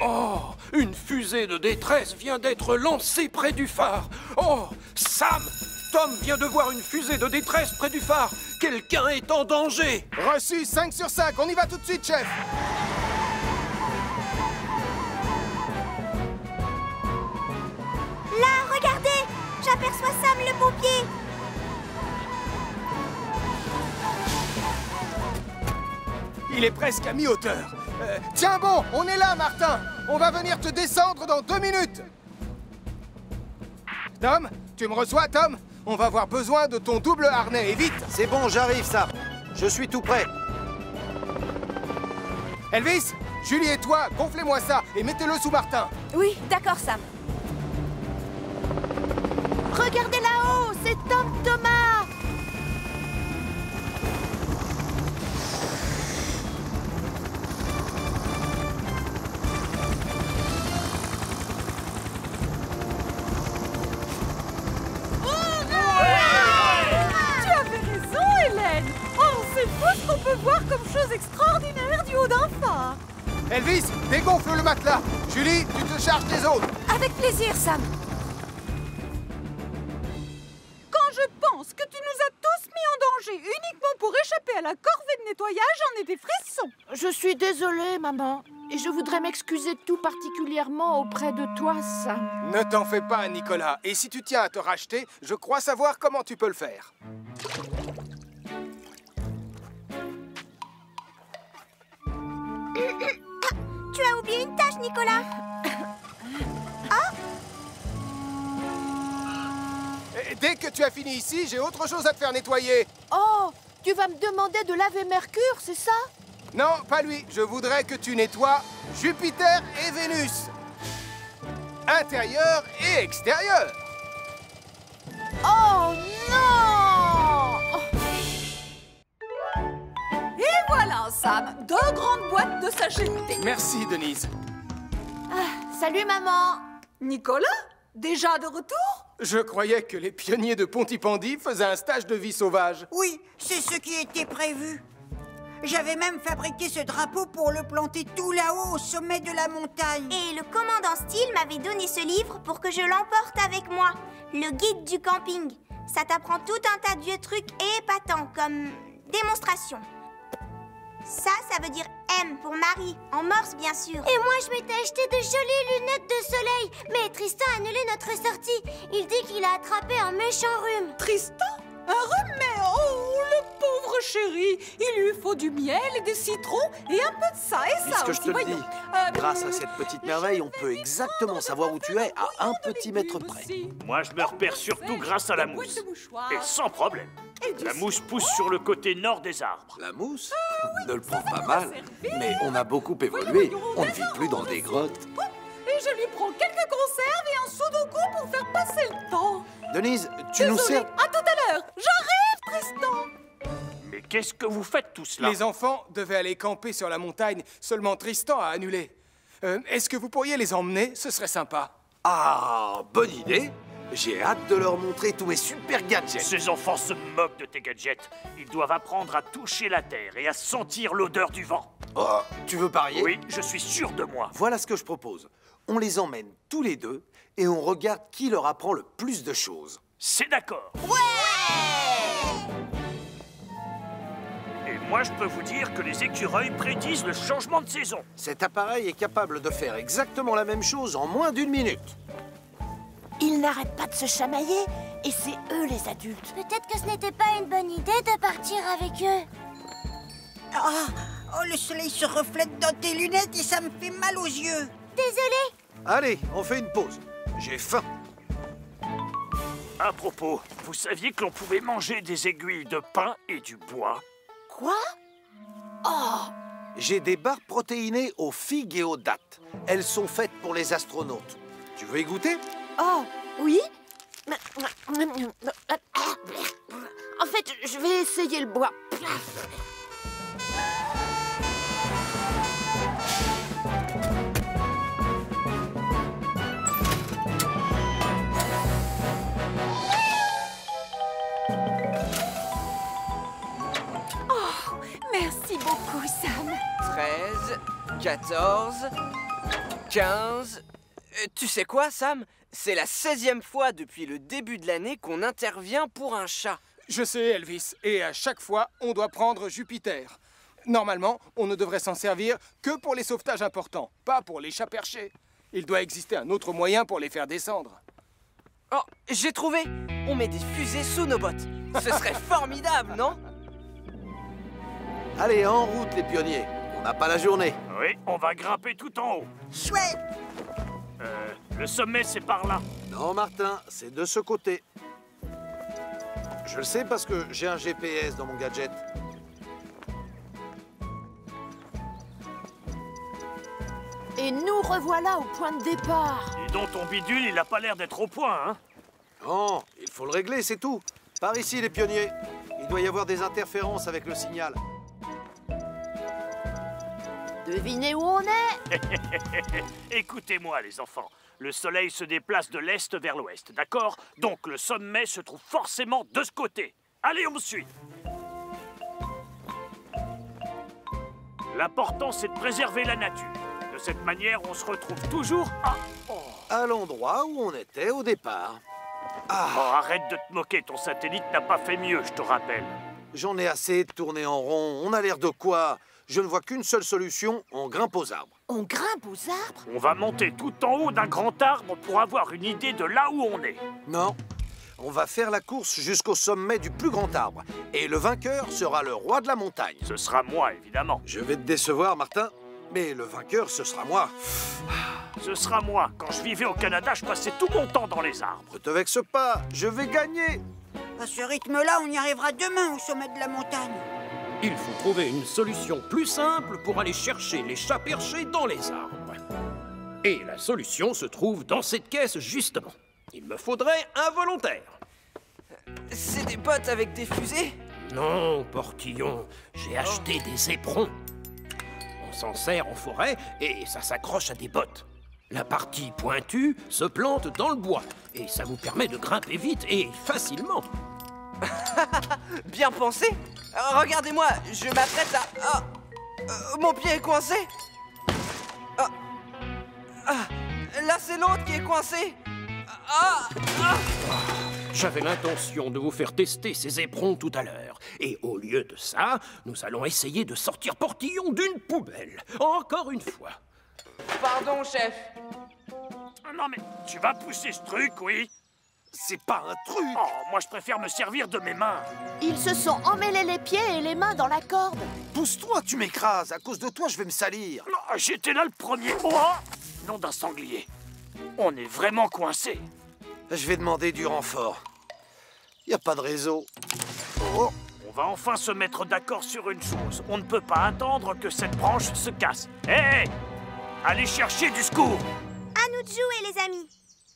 F: Oh, une fusée de détresse vient d'être lancée près du phare. Oh, Sam! Tom vient de voir une fusée de détresse près du phare. Quelqu'un est en danger.
B: Reçu, 5 sur 5. On y va tout de suite, chef.
K: Là, regardez! J'aperçois Sam le pompier.
B: Il est presque à mi-hauteur. Tiens bon, on est là, Martin. On va venir te descendre dans 2 minutes. Tom, tu me reçois, Tom? On va avoir besoin de ton double harnais, et vite.
N: C'est bon, j'arrive, Sam. Je suis tout prêt.
B: Elvis, Julie et toi, gonflez-moi ça et mettez-le sous Martin.
L: Oui, d'accord, Sam.
C: Regardez là-haut, c'est Tom Thomas.
A: On peut voir comme chose extraordinaire du haut d'un phare.
B: Elvis, dégonfle le matelas. Julie, tu te charges des autres.
L: Avec plaisir, Sam.
A: Quand je pense que tu nous as tous mis en danger uniquement pour échapper à la corvée de nettoyage, j'en ai des frissons.
C: Je suis désolée, maman. Et je voudrais m'excuser tout particulièrement auprès de toi, Sam.
B: Ne t'en fais pas, Nicolas. Et si tu tiens à te racheter, je crois savoir comment tu peux le faire.
K: Tu as oublié une tâche, Nicolas.
B: Et dès que tu as fini ici, j'ai autre chose à te faire nettoyer.
C: Oh, tu vas me demander de laver Mercure, c'est ça?
B: Non, pas lui. Je voudrais que tu nettoies Jupiter et Vénus. Intérieur et extérieur.
C: Oh non!
A: Et voilà, Sam, 2 grandes boîtes de sachets de thé.
B: Merci, Denise.
C: Salut, maman.
A: Nicolas, déjà de retour?
B: Je croyais que les pionniers de Pontypandy faisaient un stage de vie sauvage.
O: Oui, c'est ce qui était prévu. J'avais même fabriqué ce drapeau pour le planter tout là-haut, au sommet de la montagne.
K: Et le commandant Steele m'avait donné ce livre pour que je l'emporte avec moi. Le guide du camping. Ça t'apprend tout un tas de vieux trucs épatants, comme démonstration. Ça veut dire M pour Marie, en morse bien sûr. Et moi je m'étais acheté de jolies lunettes de soleil. Mais Tristan a annulé notre sortie. Il dit qu'il a attrapé un méchant rhume.
A: Tristan? Un rhume? Mais oh, le pauvre chérie. Il lui faut du miel et des citrons et un peu de ça et ça
N: Puisque
A: aussi.
N: je te le
A: voyons.
N: dis, grâce à cette petite merveille, on peut exactement savoir où tu es à un petit mètre près.
G: Moi, je me repère surtout grâce à la mousse. Et sans problème. La mousse pousse sur le côté nord des arbres.
N: La mousse? Ne le prends pas mal, mais on a beaucoup évolué. On ne vit plus dans des grottes.
A: Et je lui prends quelques conserves et un sudoku pour faire passer le temps.
N: Denise, tu nous
A: Désolée,
N: sers...
A: à tout à l'heure. J'arrive, Tristan.
G: Mais qu'est-ce que vous faites tous là?
B: Les enfants devaient aller camper sur la montagne, seulement Tristan a annulé. Est-ce que vous pourriez les emmener? Ce serait sympa.
N: Ah, bonne idée. J'ai hâte de leur montrer tous mes super gadgets.
G: Ces enfants se moquent de tes gadgets. Ils doivent apprendre à toucher la terre et à sentir l'odeur du vent.
N: Oh, tu veux parier?
G: Oui, je suis sûr de moi.
N: Voilà ce que je propose. On les emmène tous les deux et on regarde qui leur apprend le plus de choses.
G: C'est d'accord. Et moi, je peux vous dire que les écureuils prédisent le changement de saison.
N: Cet appareil est capable de faire exactement la même chose en moins d'1 minute.
C: Ils n'arrêtent pas de se chamailler et c'est eux les adultes.
K: Peut-être que ce n'était pas une bonne idée de partir avec eux.
O: Oh, le soleil se reflète dans tes lunettes et ça me fait mal aux yeux.
K: Désolée.
N: Allez, on fait une pause. J'ai faim.
G: À propos, vous saviez que l'on pouvait manger des aiguilles de pin et du bois?
C: Quoi? Oh!
N: J'ai des barres protéinées aux figues et aux dattes. Elles sont faites pour les astronautes. Tu veux y goûter?
C: Oh, oui? En fait, je vais essayer le bois.
H: Oh, merci beaucoup, Sam.
E: 13, 14, 15... Tu sais quoi, Sam? C'est la 16e fois depuis le début de l'année qu'on intervient pour un chat.
B: Je sais, Elvis, et à chaque fois, on doit prendre Jupiter. Normalement, on ne devrait s'en servir que pour les sauvetages importants, pas pour les chats perchés. Il doit exister un autre moyen pour les faire descendre.
E: Oh, j'ai trouvé! On met des fusées sous nos bottes. Ce serait formidable, non?
N: Allez, en route, les pionniers. On n'a pas la journée.
G: Oui, on va grimper tout en haut.
O: Chouette.
G: Le sommet, c'est par là.
N: Non, Martin, c'est de ce côté. Je le sais parce que j'ai un GPS dans mon gadget.
C: Et nous revoilà au point de départ.
G: Dis donc, ton bidule, il a pas l'air d'être au point, hein?
N: Non, il faut le régler, c'est tout. Par ici, les pionniers. Il doit y avoir des interférences avec le signal.
C: Devinez où on est?
G: Écoutez-moi, les enfants. Le soleil se déplace de l'est vers l'ouest, d'accord? Donc le sommet se trouve forcément de ce côté. Allez, on me suit. L'important, c'est de préserver la nature. De cette manière, on se retrouve toujours
N: à l'endroit où on était au départ.
G: Oh, arrête de te moquer, ton satellite n'a pas fait mieux, je te rappelle.
N: J'en ai assez de tourner en rond. On a l'air de quoi? Je ne vois qu'une seule solution, on grimpe aux arbres.
C: On grimpe aux arbres?
G: On va monter tout en haut d'un grand arbre pour avoir une idée de là où on est.
N: Non, on va faire la course jusqu'au sommet du plus grand arbre. Et le vainqueur sera le roi de la montagne.
G: Ce sera moi, évidemment.
N: Je vais te décevoir, Martin, mais le vainqueur, ce sera moi.
G: Ce sera moi. Quand je vivais au Canada, je passais tout mon temps dans les arbres.
N: Ne te vexe pas, je vais gagner.
O: À ce rythme-là, on y arrivera demain au sommet de la montagne.
F: Il faut trouver une solution plus simple pour aller chercher les chats perchés dans les arbres. Et la solution se trouve dans cette caisse, justement. Il me faudrait un volontaire.
E: C'est des bottes avec des fusées?
F: Non, Portillon, j'ai acheté des éperons. On s'en sert en forêt et ça s'accroche à des bottes. La partie pointue se plante dans le bois et ça vous permet de grimper vite et facilement.
E: Bien pensé. Regardez-moi, je m'apprête à... mon pied est coincé. Là, c'est l'autre qui est coincé.
F: J'avais l'intention de vous faire tester ces éperons tout à l'heure. Et au lieu de ça, nous allons essayer de sortir Portillon d'une poubelle. Encore une fois.
E: Pardon, chef.
G: Non, mais tu vas pousser ce truc, oui?
N: c'est pas un truc.
G: Oh, moi je préfère me servir de mes mains.
C: Ils se sont emmêlés les pieds et les mains dans la corde.
N: Pousse-toi, tu m'écrases. À cause de toi, je vais me salir.
G: Non, j'étais là le premier. Oh, nom d'un sanglier. On est vraiment coincés.
N: Je vais demander du renfort. Y a pas de réseau. Oh.
G: On va enfin se mettre d'accord sur une chose. On ne peut pas attendre que cette branche se casse. Hé, allez chercher du secours.
K: À nous de jouer, les amis.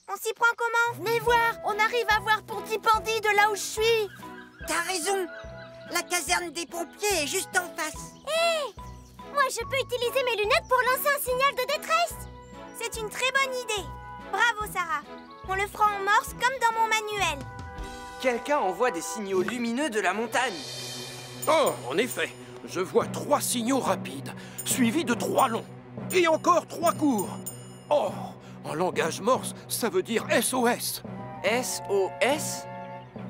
K: On s'y prend comment?
C: Venez voir, on arrive à voir Pontypandy de là où je suis.
O: T'as raison. La caserne des pompiers est juste en face.
K: Hé! Moi, je peux utiliser mes lunettes pour lancer un signal de détresse. C'est une très bonne idée. Bravo, Sarah. On le fera en morse comme dans mon manuel.
E: Quelqu'un envoie des signaux lumineux de la montagne.
F: Oh, en effet, je vois 3 signaux rapides, suivis de 3 longs, et encore 3 courts. Oh, en langage morse, ça veut dire SOS.
E: SOS?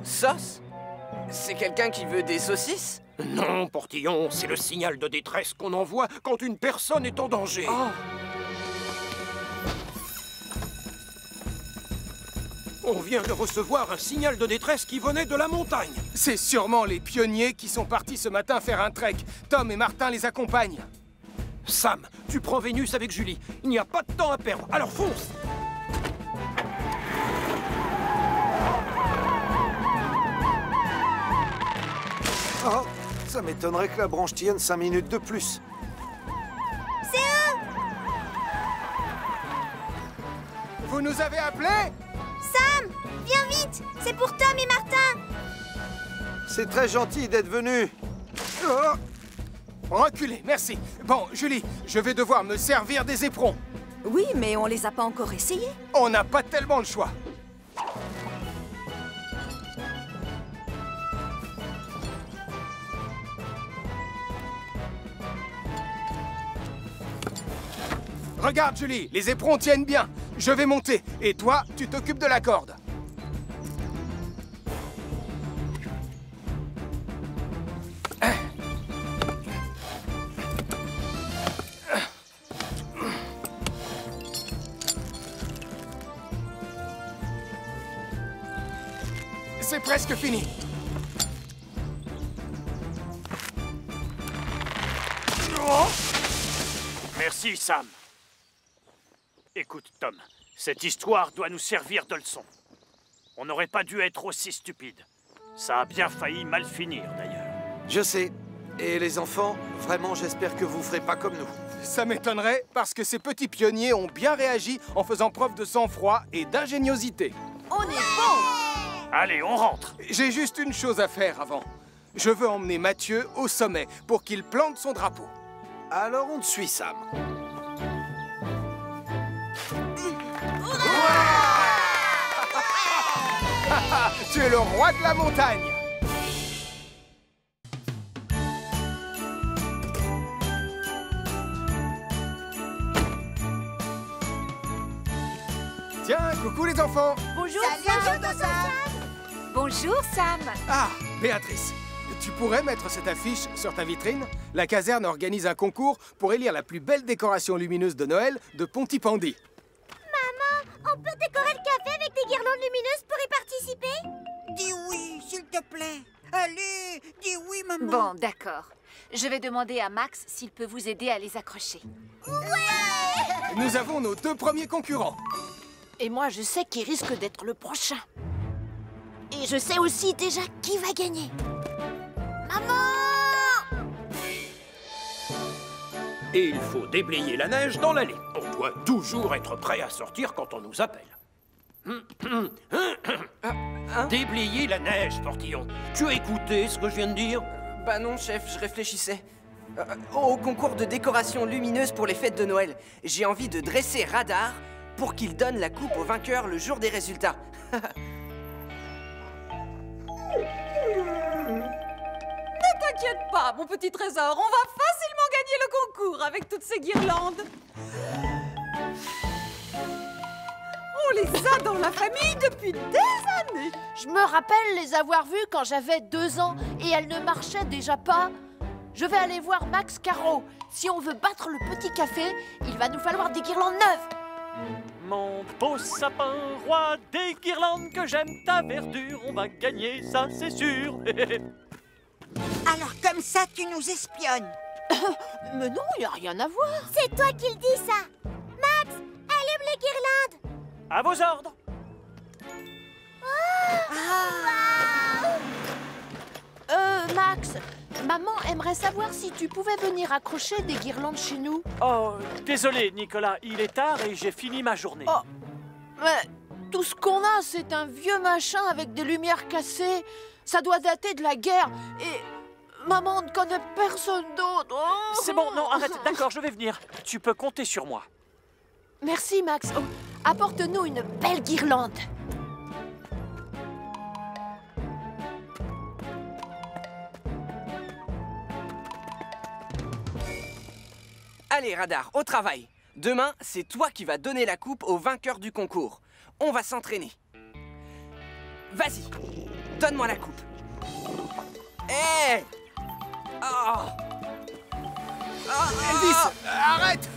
E: Sauce? C'est quelqu'un qui veut des saucisses?
F: Non, Portillon, c'est le signal de détresse qu'on envoie quand une personne est en danger.
E: Oh.
F: On vient de recevoir un signal de détresse qui venait de la montagne.
B: C'est sûrement les pionniers qui sont partis ce matin faire un trek. Tom et Martin les accompagnent.
F: Sam, tu prends Vénus avec Julie. Il n'y a pas de temps à perdre, alors fonce!
N: Oh, ça m'étonnerait que la branche tienne 5 minutes de plus.
K: C'est eux!
B: Vous nous avez appelés?
K: Sam, viens vite! C'est pour Tom et Martin!
N: C'est très gentil d'être venu. Oh.
B: Reculez, merci. Bon, Julie, je vais devoir me servir des éperons.
L: Oui, mais on les a pas encore essayés.
B: On n'a pas tellement le choix. Regarde, Julie, les éperons tiennent bien. Je vais monter. Et toi, tu t'occupes de la corde. C'est presque fini.
G: Merci, Sam. Écoute, Tom, cette histoire doit nous servir de leçon. On n'aurait pas dû être aussi stupide. Ça a bien failli mal finir, d'ailleurs.
N: Je sais. Et les enfants, vraiment, j'espère que vous ferez pas comme nous.
B: Ça m'étonnerait, parce que ces petits pionniers ont bien réagi en faisant preuve de sang-froid et d'ingéniosité.
L: On est bon!
G: Allez, on rentre.
B: J'ai juste une chose à faire avant. Je veux emmener Mathieu au sommet pour qu'il plante son drapeau.
N: Alors on te suit, Sam.
B: Tu es le roi de la montagne. Tiens, coucou les enfants.
L: Bonjour,
O: Sam.
H: Bonjour, Sam.
B: Ah, Béatrice, tu pourrais mettre cette affiche sur ta vitrine? La caserne organise un concours pour élire la plus belle décoration lumineuse de Noël de Pontypandy.
K: Maman, on peut décorer le café avec des guirlandes lumineuses pour y participer?
O: Dis oui, s'il te plaît. Allez, dis oui, maman.
H: Bon, d'accord. Je vais demander à Max s'il peut vous aider à les accrocher.
B: Nous avons nos 2 premiers concurrents.
C: Et moi, je sais qui risque d'être le prochain. Et je sais aussi déjà qui va gagner.
K: Maman!
F: Et il faut déblayer la neige dans l'allée. On doit toujours être prêt à sortir quand on nous appelle. Déblayer la neige, Portillon. Tu as écouté ce que je viens de dire?
E: Bah non, chef, je réfléchissais. Au concours de décoration lumineuse pour les fêtes de Noël, j'ai envie de dresser Radar pour qu'il donne la coupe au vainqueur le jour des résultats.
A: Ne t'inquiète pas, mon petit trésor, on va facilement gagner le concours avec toutes ces guirlandes. On les a dans la famille depuis des années.
C: Je me rappelle les avoir vues quand j'avais 2 ans et elles ne marchaient déjà pas. Je vais aller voir Max Caro. Si on veut battre le petit café, il va nous falloir des guirlandes neuves.
G: Mon beau sapin, roi des guirlandes, que j'aime ta verdure, on va gagner, ça c'est sûr.
O: Alors comme ça, tu nous espionnes.
C: Mais non, il n'y a rien à voir.
K: C'est toi qui le dis, ça. Max, allume les guirlandes.
G: À vos ordres.
C: Max, maman aimerait savoir si tu pouvais venir accrocher des guirlandes chez nous.
G: Oh, désolé Nicolas, il est tard et j'ai fini ma journée.
C: Oh, mais tout ce qu'on a, c'est un vieux machin avec des lumières cassées. Ça doit dater de la guerre et maman ne connaît personne d'autre. Oh.
G: C'est bon, non, arrête, d'accord, je vais venir. Tu peux compter sur moi.
C: Merci Max. Oh, apporte-nous une belle guirlande.
E: Allez, Radar, au travail. Demain, c'est toi qui vas donner la coupe au vainqueur du concours. On va s'entraîner. Vas-y, donne-moi la coupe. Hé
B: Elvis, arrête!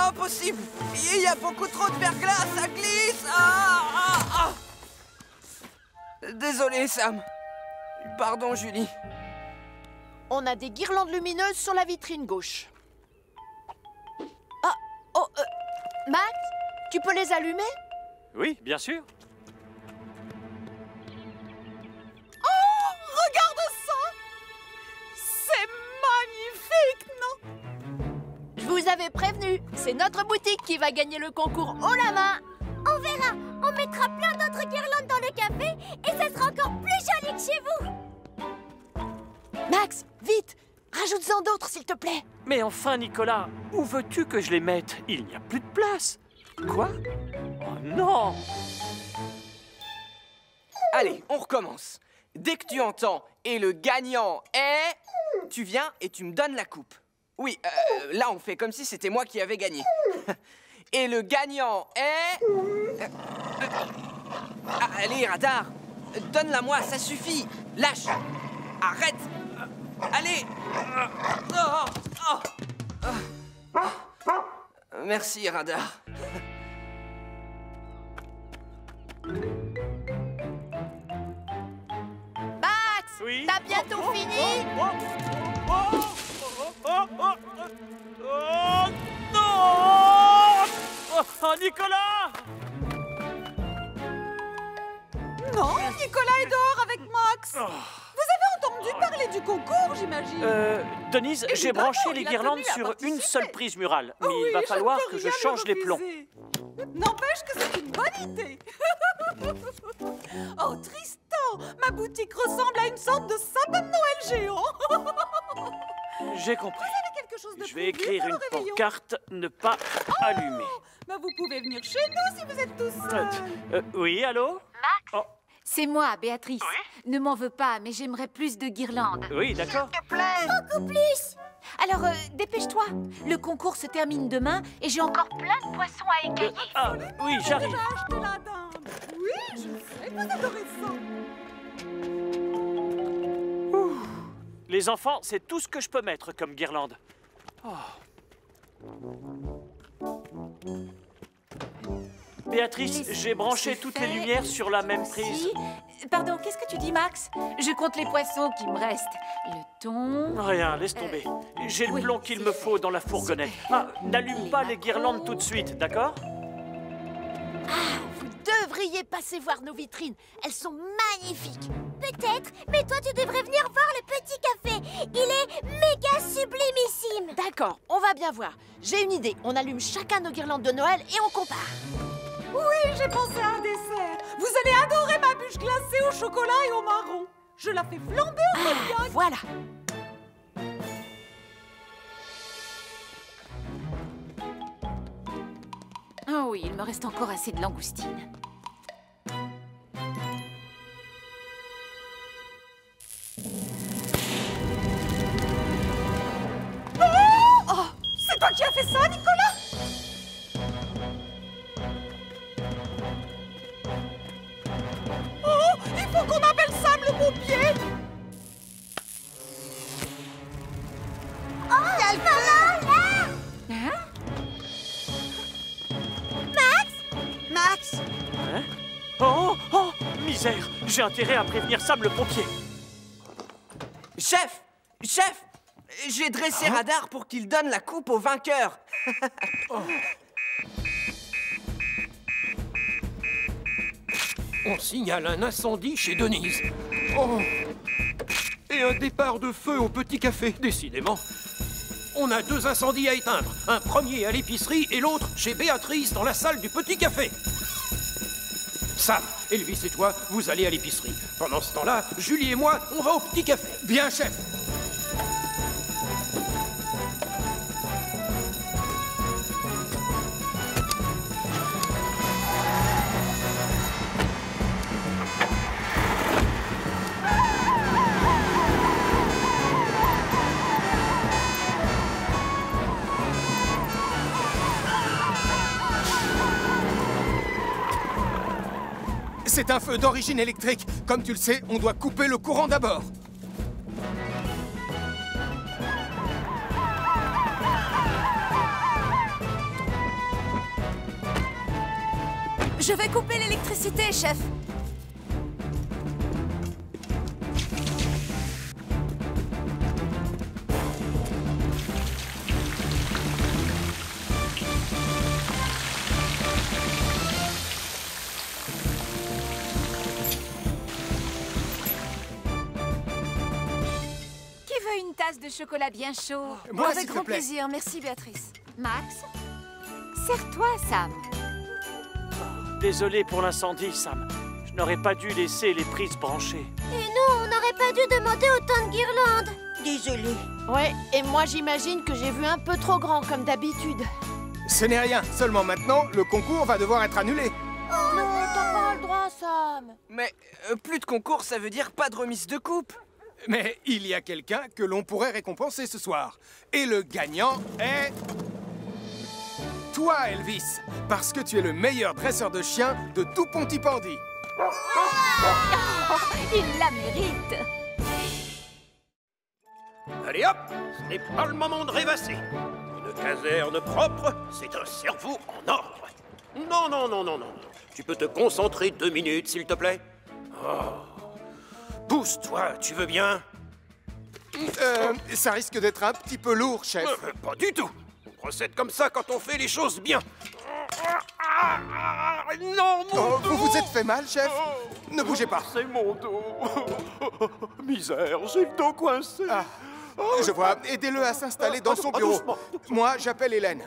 E: Impossible! Il y a beaucoup trop de verglas, ça glisse! Désolé, Sam. Pardon, Julie.
C: On a des guirlandes lumineuses sur la vitrine gauche. Max, tu peux les allumer?
G: Oui, bien sûr.
A: Oh, regarde ça! C'est magnifique, non?
C: Je vous avais prévenu, c'est notre boutique qui va gagner le concours haut la main.
K: On verra. On mettra plein d'autres guirlandes dans le café et ça sera encore plus joli que chez vous.
C: Max, vite, rajoute-en d'autres, s'il te plaît.
G: Mais enfin, Nicolas, où veux-tu que je les mette? Il n'y a plus de place. Quoi? Oh non!
E: Allez, on recommence. Dès que tu entends « et le gagnant est », tu viens et tu me donnes la coupe. Oui, là on fait comme si c'était moi qui avais gagné. Et le gagnant est... allez, Radar, donne-la-moi, ça suffit. Lâche. Arrête. Allez. Merci, Radar.
C: Max,
G: oui?
C: t'as bientôt fini?
G: Oh non! Oh, Nicolas!
A: Non, Nicolas est dehors avec Max. Vous avez entendu parler du concours, j'imagine?
G: Denise, j'ai
A: Évidemment,
G: branché les
A: il a
G: guirlandes
A: tenu à
G: sur une
A: participer.
G: seule prise murale. Mais
A: Oui,
G: il va
A: je
G: falloir
A: ne peux
G: que je
A: rien
G: change
A: lui
G: les plombs.
A: refuser. N'empêche que c'est une bonne idée. Oh, Tristan, ma boutique ressemble à une sorte de sapin de Noël géant.
G: J'ai compris.
A: Vous avez quelque chose de
G: Je vais
A: prévu
G: écrire
A: pour
G: une
A: le réveillon?
G: pancarte « Ne pas allumer
A: Bah, vous pouvez venir chez nous si vous êtes tous seuls.
G: Oui, allô?
H: Max,
G: Oh,
H: c'est moi, Béatrice. Ne m'en veux pas, mais j'aimerais plus de guirlandes.
G: oui, d'accord.
K: Beaucoup plus.
H: Alors, dépêche-toi. Le concours se termine demain et j'ai encore plein de poissons à écailler.
G: Ah, oui, j'arrive.
A: J'ai acheté la dinde. Oui, je sais, vous adorez ça.
G: Les enfants, c'est tout ce que je peux mettre comme guirlande. Oh. Béatrice, j'ai branché toutes les lumières sur la même prise.
H: Pardon, qu'est-ce que tu dis, Max? Je compte les poissons qui me restent. Le thon...
G: Rien, laisse tomber. J'ai le
H: oui,
G: plomb qu'il
H: c'est
G: me
H: fait.
G: faut dans la fourgonnette. Ah, n'allume pas les guirlandes tout de suite, d'accord?
C: Vous devriez passer voir nos vitrines. Elles sont magnifiques.
K: Peut-être, mais toi tu devrais venir voir le petit café. Il est méga sublimissime.
C: D'accord, on va bien voir. J'ai une idée. On allume chacun nos guirlandes de Noël et on compare.
A: Oui, j'ai pensé à un dessert. Vous allez adorer ma bûche glacée au chocolat et au marron. Je la fais flamber au cognac.
C: Voilà.
H: Oh oui, il me reste encore assez de langoustines.
A: Oh, c'est toi qui as fait ça, Nicolas? Oh, il faut qu'on appelle Sam le pompier.
K: Oh, maman, là!
H: Hein?
K: Max,
G: misère! J'ai intérêt à prévenir Sam le pompier.
E: Chef! Chef! J'ai dressé Radar pour qu'il donne la coupe au vainqueur.
F: On signale un incendie chez Denise. Oh. Et un départ de feu au petit café, décidément. On a 2 incendies à éteindre. Un premier à l'épicerie et l'autre chez Béatrice dans la salle du petit café. Sam, Elvis et toi, vous allez à l'épicerie. Pendant ce temps-là, Julie et moi, on va au petit café.
B: Bien, chef. C'est un feu d'origine électrique. Comme tu le sais, on doit couper le courant d'abord.
L: Je vais couper l'électricité, chef.
H: Une tasse de chocolat bien chaud.
B: Moi,
L: avec
B: s'il te
L: grand
B: plaît.
L: plaisir, merci Béatrice.
H: Max, serre-toi, Sam.
G: Désolé pour l'incendie, Sam. Je n'aurais pas dû laisser les prises branchées.
K: Et nous, on n'aurait pas dû demander autant de guirlandes.
O: Désolé.
C: Ouais, et moi j'imagine que j'ai vu un peu trop grand comme d'habitude.
B: Ce n'est rien. Seulement maintenant, le concours va devoir être annulé.
C: Non, t'as pas le droit, Sam.
E: Mais plus de concours, ça veut dire pas de remise de coupe.
B: Mais il y a quelqu'un que l'on pourrait récompenser ce soir. Et le gagnant est... toi, Elvis. Parce que tu es le meilleur dresseur de chiens de tout Pontypandy.
H: Il la mérite.
F: Allez hop, ce n'est pas le moment de rêvasser. Une caserne propre, c'est un cerveau en ordre. Non, non, non, non, non. Tu peux te concentrer 2 minutes, s'il te plaît? Oh. Pousse-toi, tu veux bien?
B: Ça risque d'être un petit peu lourd, chef.
F: Pas du tout. On procède comme ça quand on fait les choses bien. Non, mon dos.
B: Vous vous êtes fait mal, chef? Ne bougez pas.
F: C'est mon dos. Misère, j'ai le dos coincé.
B: Je vois. Aidez-le à s'installer dans son bureau.
F: Doucement.
B: Moi, j'appelle Hélène.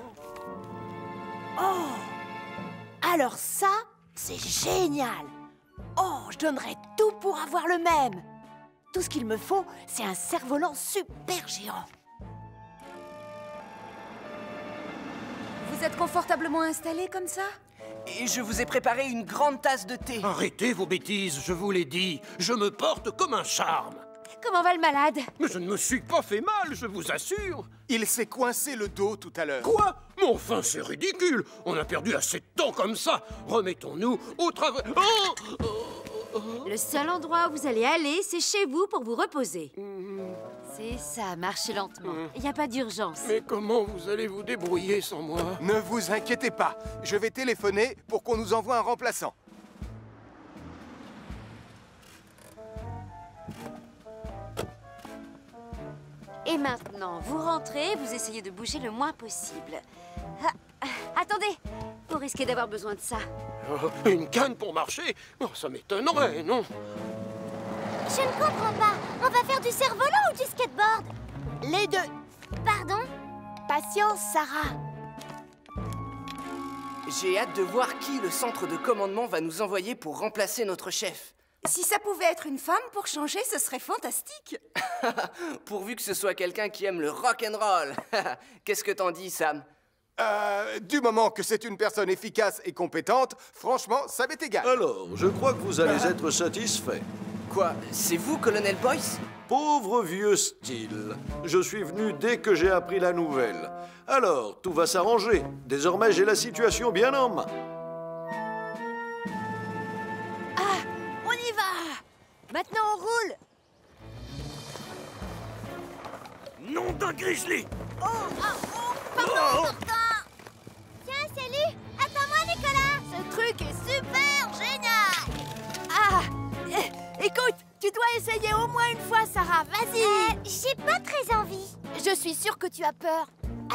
C: Oh, alors ça, c'est génial. Oh, je donnerais tout pour avoir le même. Tout ce qu'il me faut, c'est un cerf-volant super géant.
L: Vous êtes confortablement installé comme ça?
E: Et je vous ai préparé une grande tasse de thé.
F: Arrêtez vos bêtises, je vous l'ai dit. Je me porte comme un charme.
H: Comment va le malade?
F: Mais je ne me suis pas fait mal, je vous assure.
B: Il s'est coincé le dos tout à l'heure.
F: Quoi? Mais enfin, c'est ridicule. On a perdu assez de temps comme ça. Remettons-nous au travail.
M: Le seul endroit où vous allez aller, c'est chez vous pour vous reposer. C'est ça, marchez lentement. Il n'y a pas d'urgence.
F: Mais comment vous allez vous débrouiller sans moi?
B: Ne vous inquiétez pas. Je vais téléphoner pour qu'on nous envoie un remplaçant.
M: Et maintenant, vous rentrez, vous essayez de bouger le moins possible. Attendez, vous risquez d'avoir besoin de ça.
F: Une canne pour marcher? Oh, ça m'étonnerait, non?
K: Je ne comprends pas. On va faire du cerf-volant ou du skateboard?
C: Les deux.
K: Pardon?
C: Patience, Sarah.
E: J'ai hâte de voir qui le centre de commandement va nous envoyer pour remplacer notre chef.
L: Si ça pouvait être une femme pour changer, ce serait fantastique.
E: Pourvu que ce soit quelqu'un qui aime le rock'n'roll. Qu'est-ce que t'en dis, Sam?
B: Du moment que c'est une personne efficace et compétente, franchement, ça m'est égal.
P: Alors, je crois que vous allez être satisfait.
E: Quoi? C'est vous, Colonel Boyce?
P: Pauvre vieux Steele. Je suis venu dès que j'ai appris la nouvelle. Alors, tout va s'arranger. Désormais, j'ai la situation bien en main.
C: Ah, on y va. Maintenant, on roule.
F: Nom d'un grizzly!
K: Pardon, tiens, salut. Attends-moi, Nicolas.
C: Ce truc est super génial. Ah, essayer au moins une fois, Sarah. Vas-y.
K: J'ai pas très envie.
C: Je suis sûre que tu as peur.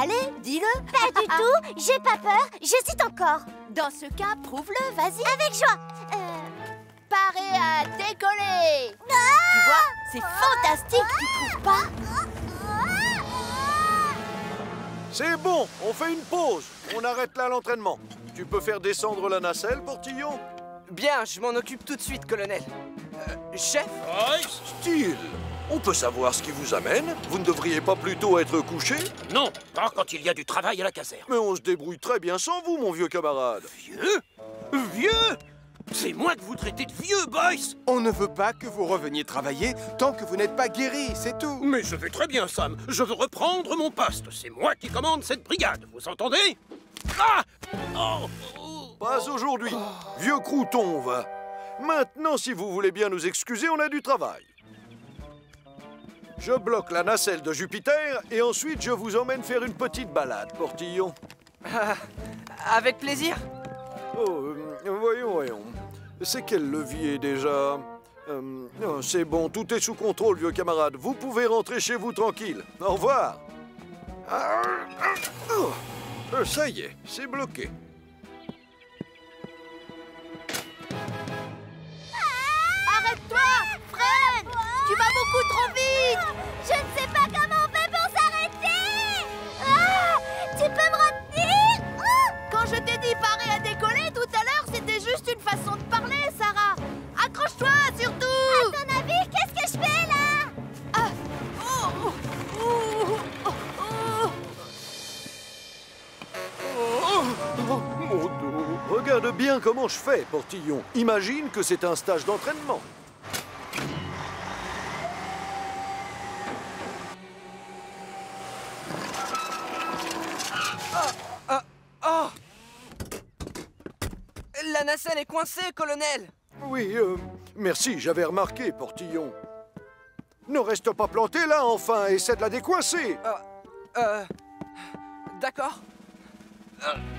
C: Allez, dis-le.
K: Pas du tout. J'ai pas peur. J'hésite encore.
C: Dans ce cas, prouve-le, vas-y.
K: Avec joie.
C: Paré à décoller. Tu vois, c'est fantastique, tu trouves pas?
P: C'est bon, on fait une pause. On arrête là l'entraînement. Tu peux faire descendre la nacelle, Portillon?
E: Bien, je m'en occupe tout de suite, colonel. Chef?
P: Style, on peut savoir ce qui vous amène? Vous ne devriez pas plutôt être couché?
F: Non, pas quand il y a du travail à la caserne.
P: Mais on se débrouille très bien sans vous, mon vieux camarade.
F: Vieux? Vieux? C'est moi que vous traitez de vieux, Boyce!
B: On ne veut pas que vous reveniez travailler tant que vous n'êtes pas guéri, c'est tout.
F: Mais je vais très bien, Sam. Je veux reprendre mon poste. C'est moi qui commande cette brigade, vous entendez? Ah! Oh!
P: Pas aujourd'hui. Vieux crouton, va. Maintenant, si vous voulez bien nous excuser, on a du travail. Je bloque la nacelle de Jupiter et ensuite je vous emmène faire une petite balade, Portillon.
E: Avec plaisir.
P: Oh, voyons. C'est quel levier déjà? C'est bon, tout est sous contrôle, vieux camarade. Vous pouvez rentrer chez vous tranquille. Au revoir. Ça y est, c'est bloqué.
C: Arrête-toi, Fred! Tu vas beaucoup trop vite!
K: Je ne sais pas comment on fait pour s'arrêter. Tu peux me retenir?
C: Quand je t'ai dit parer à décoller tout à l'heure, c'était juste une façon de parler, Sarah. Accroche-toi, surtout!
K: À ton avis, qu'est-ce que je fais là?
P: Mon dos. Regarde bien comment je fais, Portillon. Imagine que c'est un stage d'entraînement.
E: La nacelle est coincée, colonel.
P: Oui, merci, j'avais remarqué, Portillon. Ne reste pas planté là, enfin, essaie de la décoincer.
E: D'accord.
K: Aide-moi!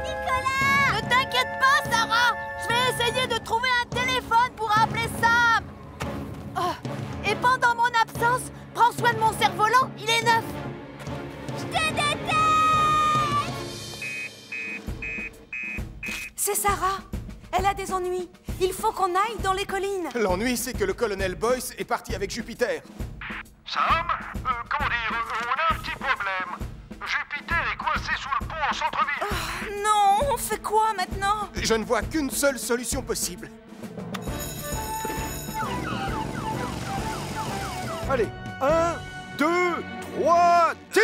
K: Nicolas!
C: Ne t'inquiète pas, Sarah! Je vais essayer de trouver un téléphone pour appeler Sam. Et pendant mon absence, prends soin de mon cerf-volant, il est neuf.
K: Je te déteste!
L: C'est Sarah. Elle a des ennuis. Il faut qu'on aille dans les collines.
B: L'ennui, c'est que le colonel Boyce est parti avec Jupiter.
Q: Sam, comment dire, on a un petit problème. Jupiter est coincé sous le pont en centre-ville.
L: Non, on fait quoi maintenant?
B: Je ne vois qu'une seule solution possible.
P: Allez, 1, 2, 3, tire!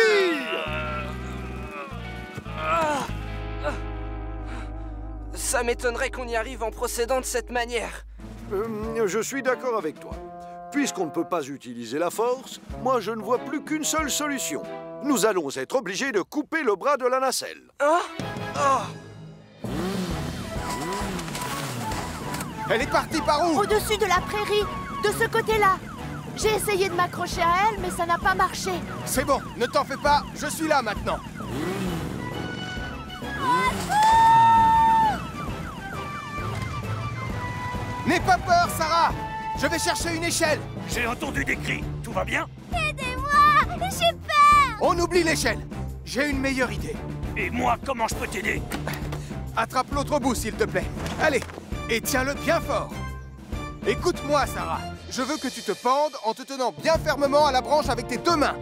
E: Ça m'étonnerait qu'on y arrive en procédant de cette manière.
P: Je suis d'accord avec toi. Puisqu'on ne peut pas utiliser la force, moi je ne vois plus qu'une seule solution. Nous allons être obligés de couper le bras de la nacelle.
B: Elle est partie par où?
C: Au-dessus de la prairie, de ce côté-là. J'ai essayé de m'accrocher à elle, mais ça n'a pas marché.
B: C'est bon, ne t'en fais pas, je suis là maintenant. N'aie pas peur, Sarah! Je vais chercher une échelle.
G: J'ai entendu des cris. Tout va bien?
K: Aidez-moi! J'ai peur!
B: On oublie l'échelle. J'ai une meilleure idée.
G: Et moi, comment je peux t'aider?
B: Attrape l'autre bout, s'il te plaît. Allez, et tiens-le bien fort. Écoute-moi, Sarah. Je veux que tu te pendes en te tenant bien fermement à la branche avec tes deux mains.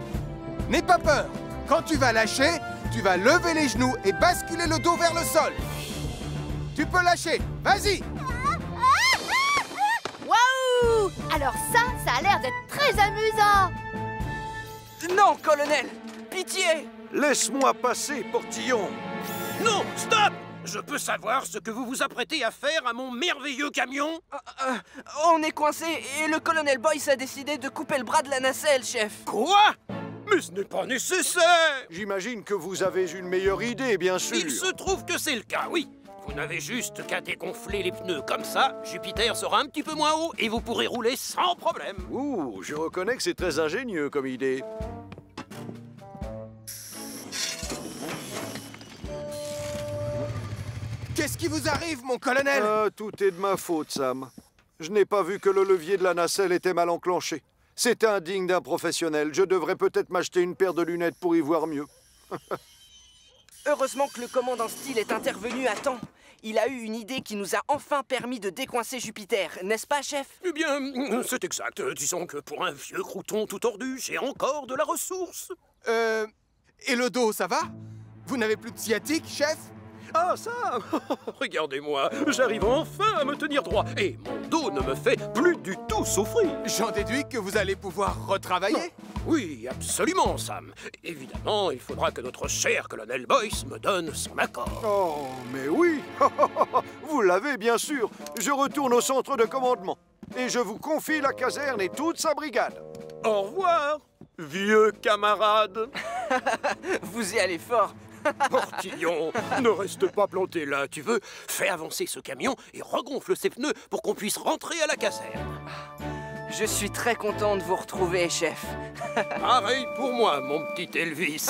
B: N'aie pas peur. Quand tu vas lâcher, tu vas lever les genoux et basculer le dos vers le sol. Tu peux lâcher. Vas-y.
C: Waouh! Alors ça a l'air d'être très amusant.
E: Non, colonel! Pitié!
P: Laisse-moi passer, Portillon.
F: Non, stop! Je peux savoir ce que vous vous apprêtez à faire à mon merveilleux camion?
E: On est coincé et le colonel Boyce a décidé de couper le bras de la nacelle, chef.
F: Quoi? Mais ce n'est pas nécessaire!
P: J'imagine que vous avez une meilleure idée, bien sûr.
F: Il se trouve que c'est le cas, oui. Vous n'avez juste qu'à dégonfler les pneus comme ça, Jupiter sera un petit peu moins haut et vous pourrez rouler sans problème.
P: Ouh, je reconnais que c'est très ingénieux comme idée.
B: Qu'est-ce qui vous arrive, mon colonel?
P: Tout est de ma faute, Sam. Je n'ai pas vu que le levier de la nacelle était mal enclenché. C'est indigne d'un professionnel. Je devrais peut-être m'acheter une paire de lunettes pour y voir mieux.
E: Heureusement que le commandant Steele est intervenu à temps. Il a eu une idée qui nous a enfin permis de décoincer Jupiter, n'est-ce pas, chef?
F: Eh bien, c'est exact. Disons que pour un vieux crouton tout tordu, j'ai encore de la ressource.
B: Et le dos, ça va? Vous n'avez plus de sciatique, chef?
F: Ah, ça! Regardez-moi, j'arrive enfin à me tenir droit. Et mon dos ne me fait plus du tout souffrir.
B: J'en déduis que vous allez pouvoir retravailler?
F: Oui, absolument, Sam. Évidemment, il faudra que notre cher colonel Boyce me donne son accord.
P: Oh, mais oui! Vous l'avez, bien sûr. Je retourne au centre de commandement. Et je vous confie la caserne et toute sa brigade.
F: Au revoir, vieux camarade.
E: Vous y allez fort.
F: Portillon, ne reste pas planté là, tu veux? Fais avancer ce camion et regonfle ses pneus pour qu'on puisse rentrer à la caserne.
E: Je suis très content de vous retrouver, chef.
F: Pareil pour moi, mon petit Elvis.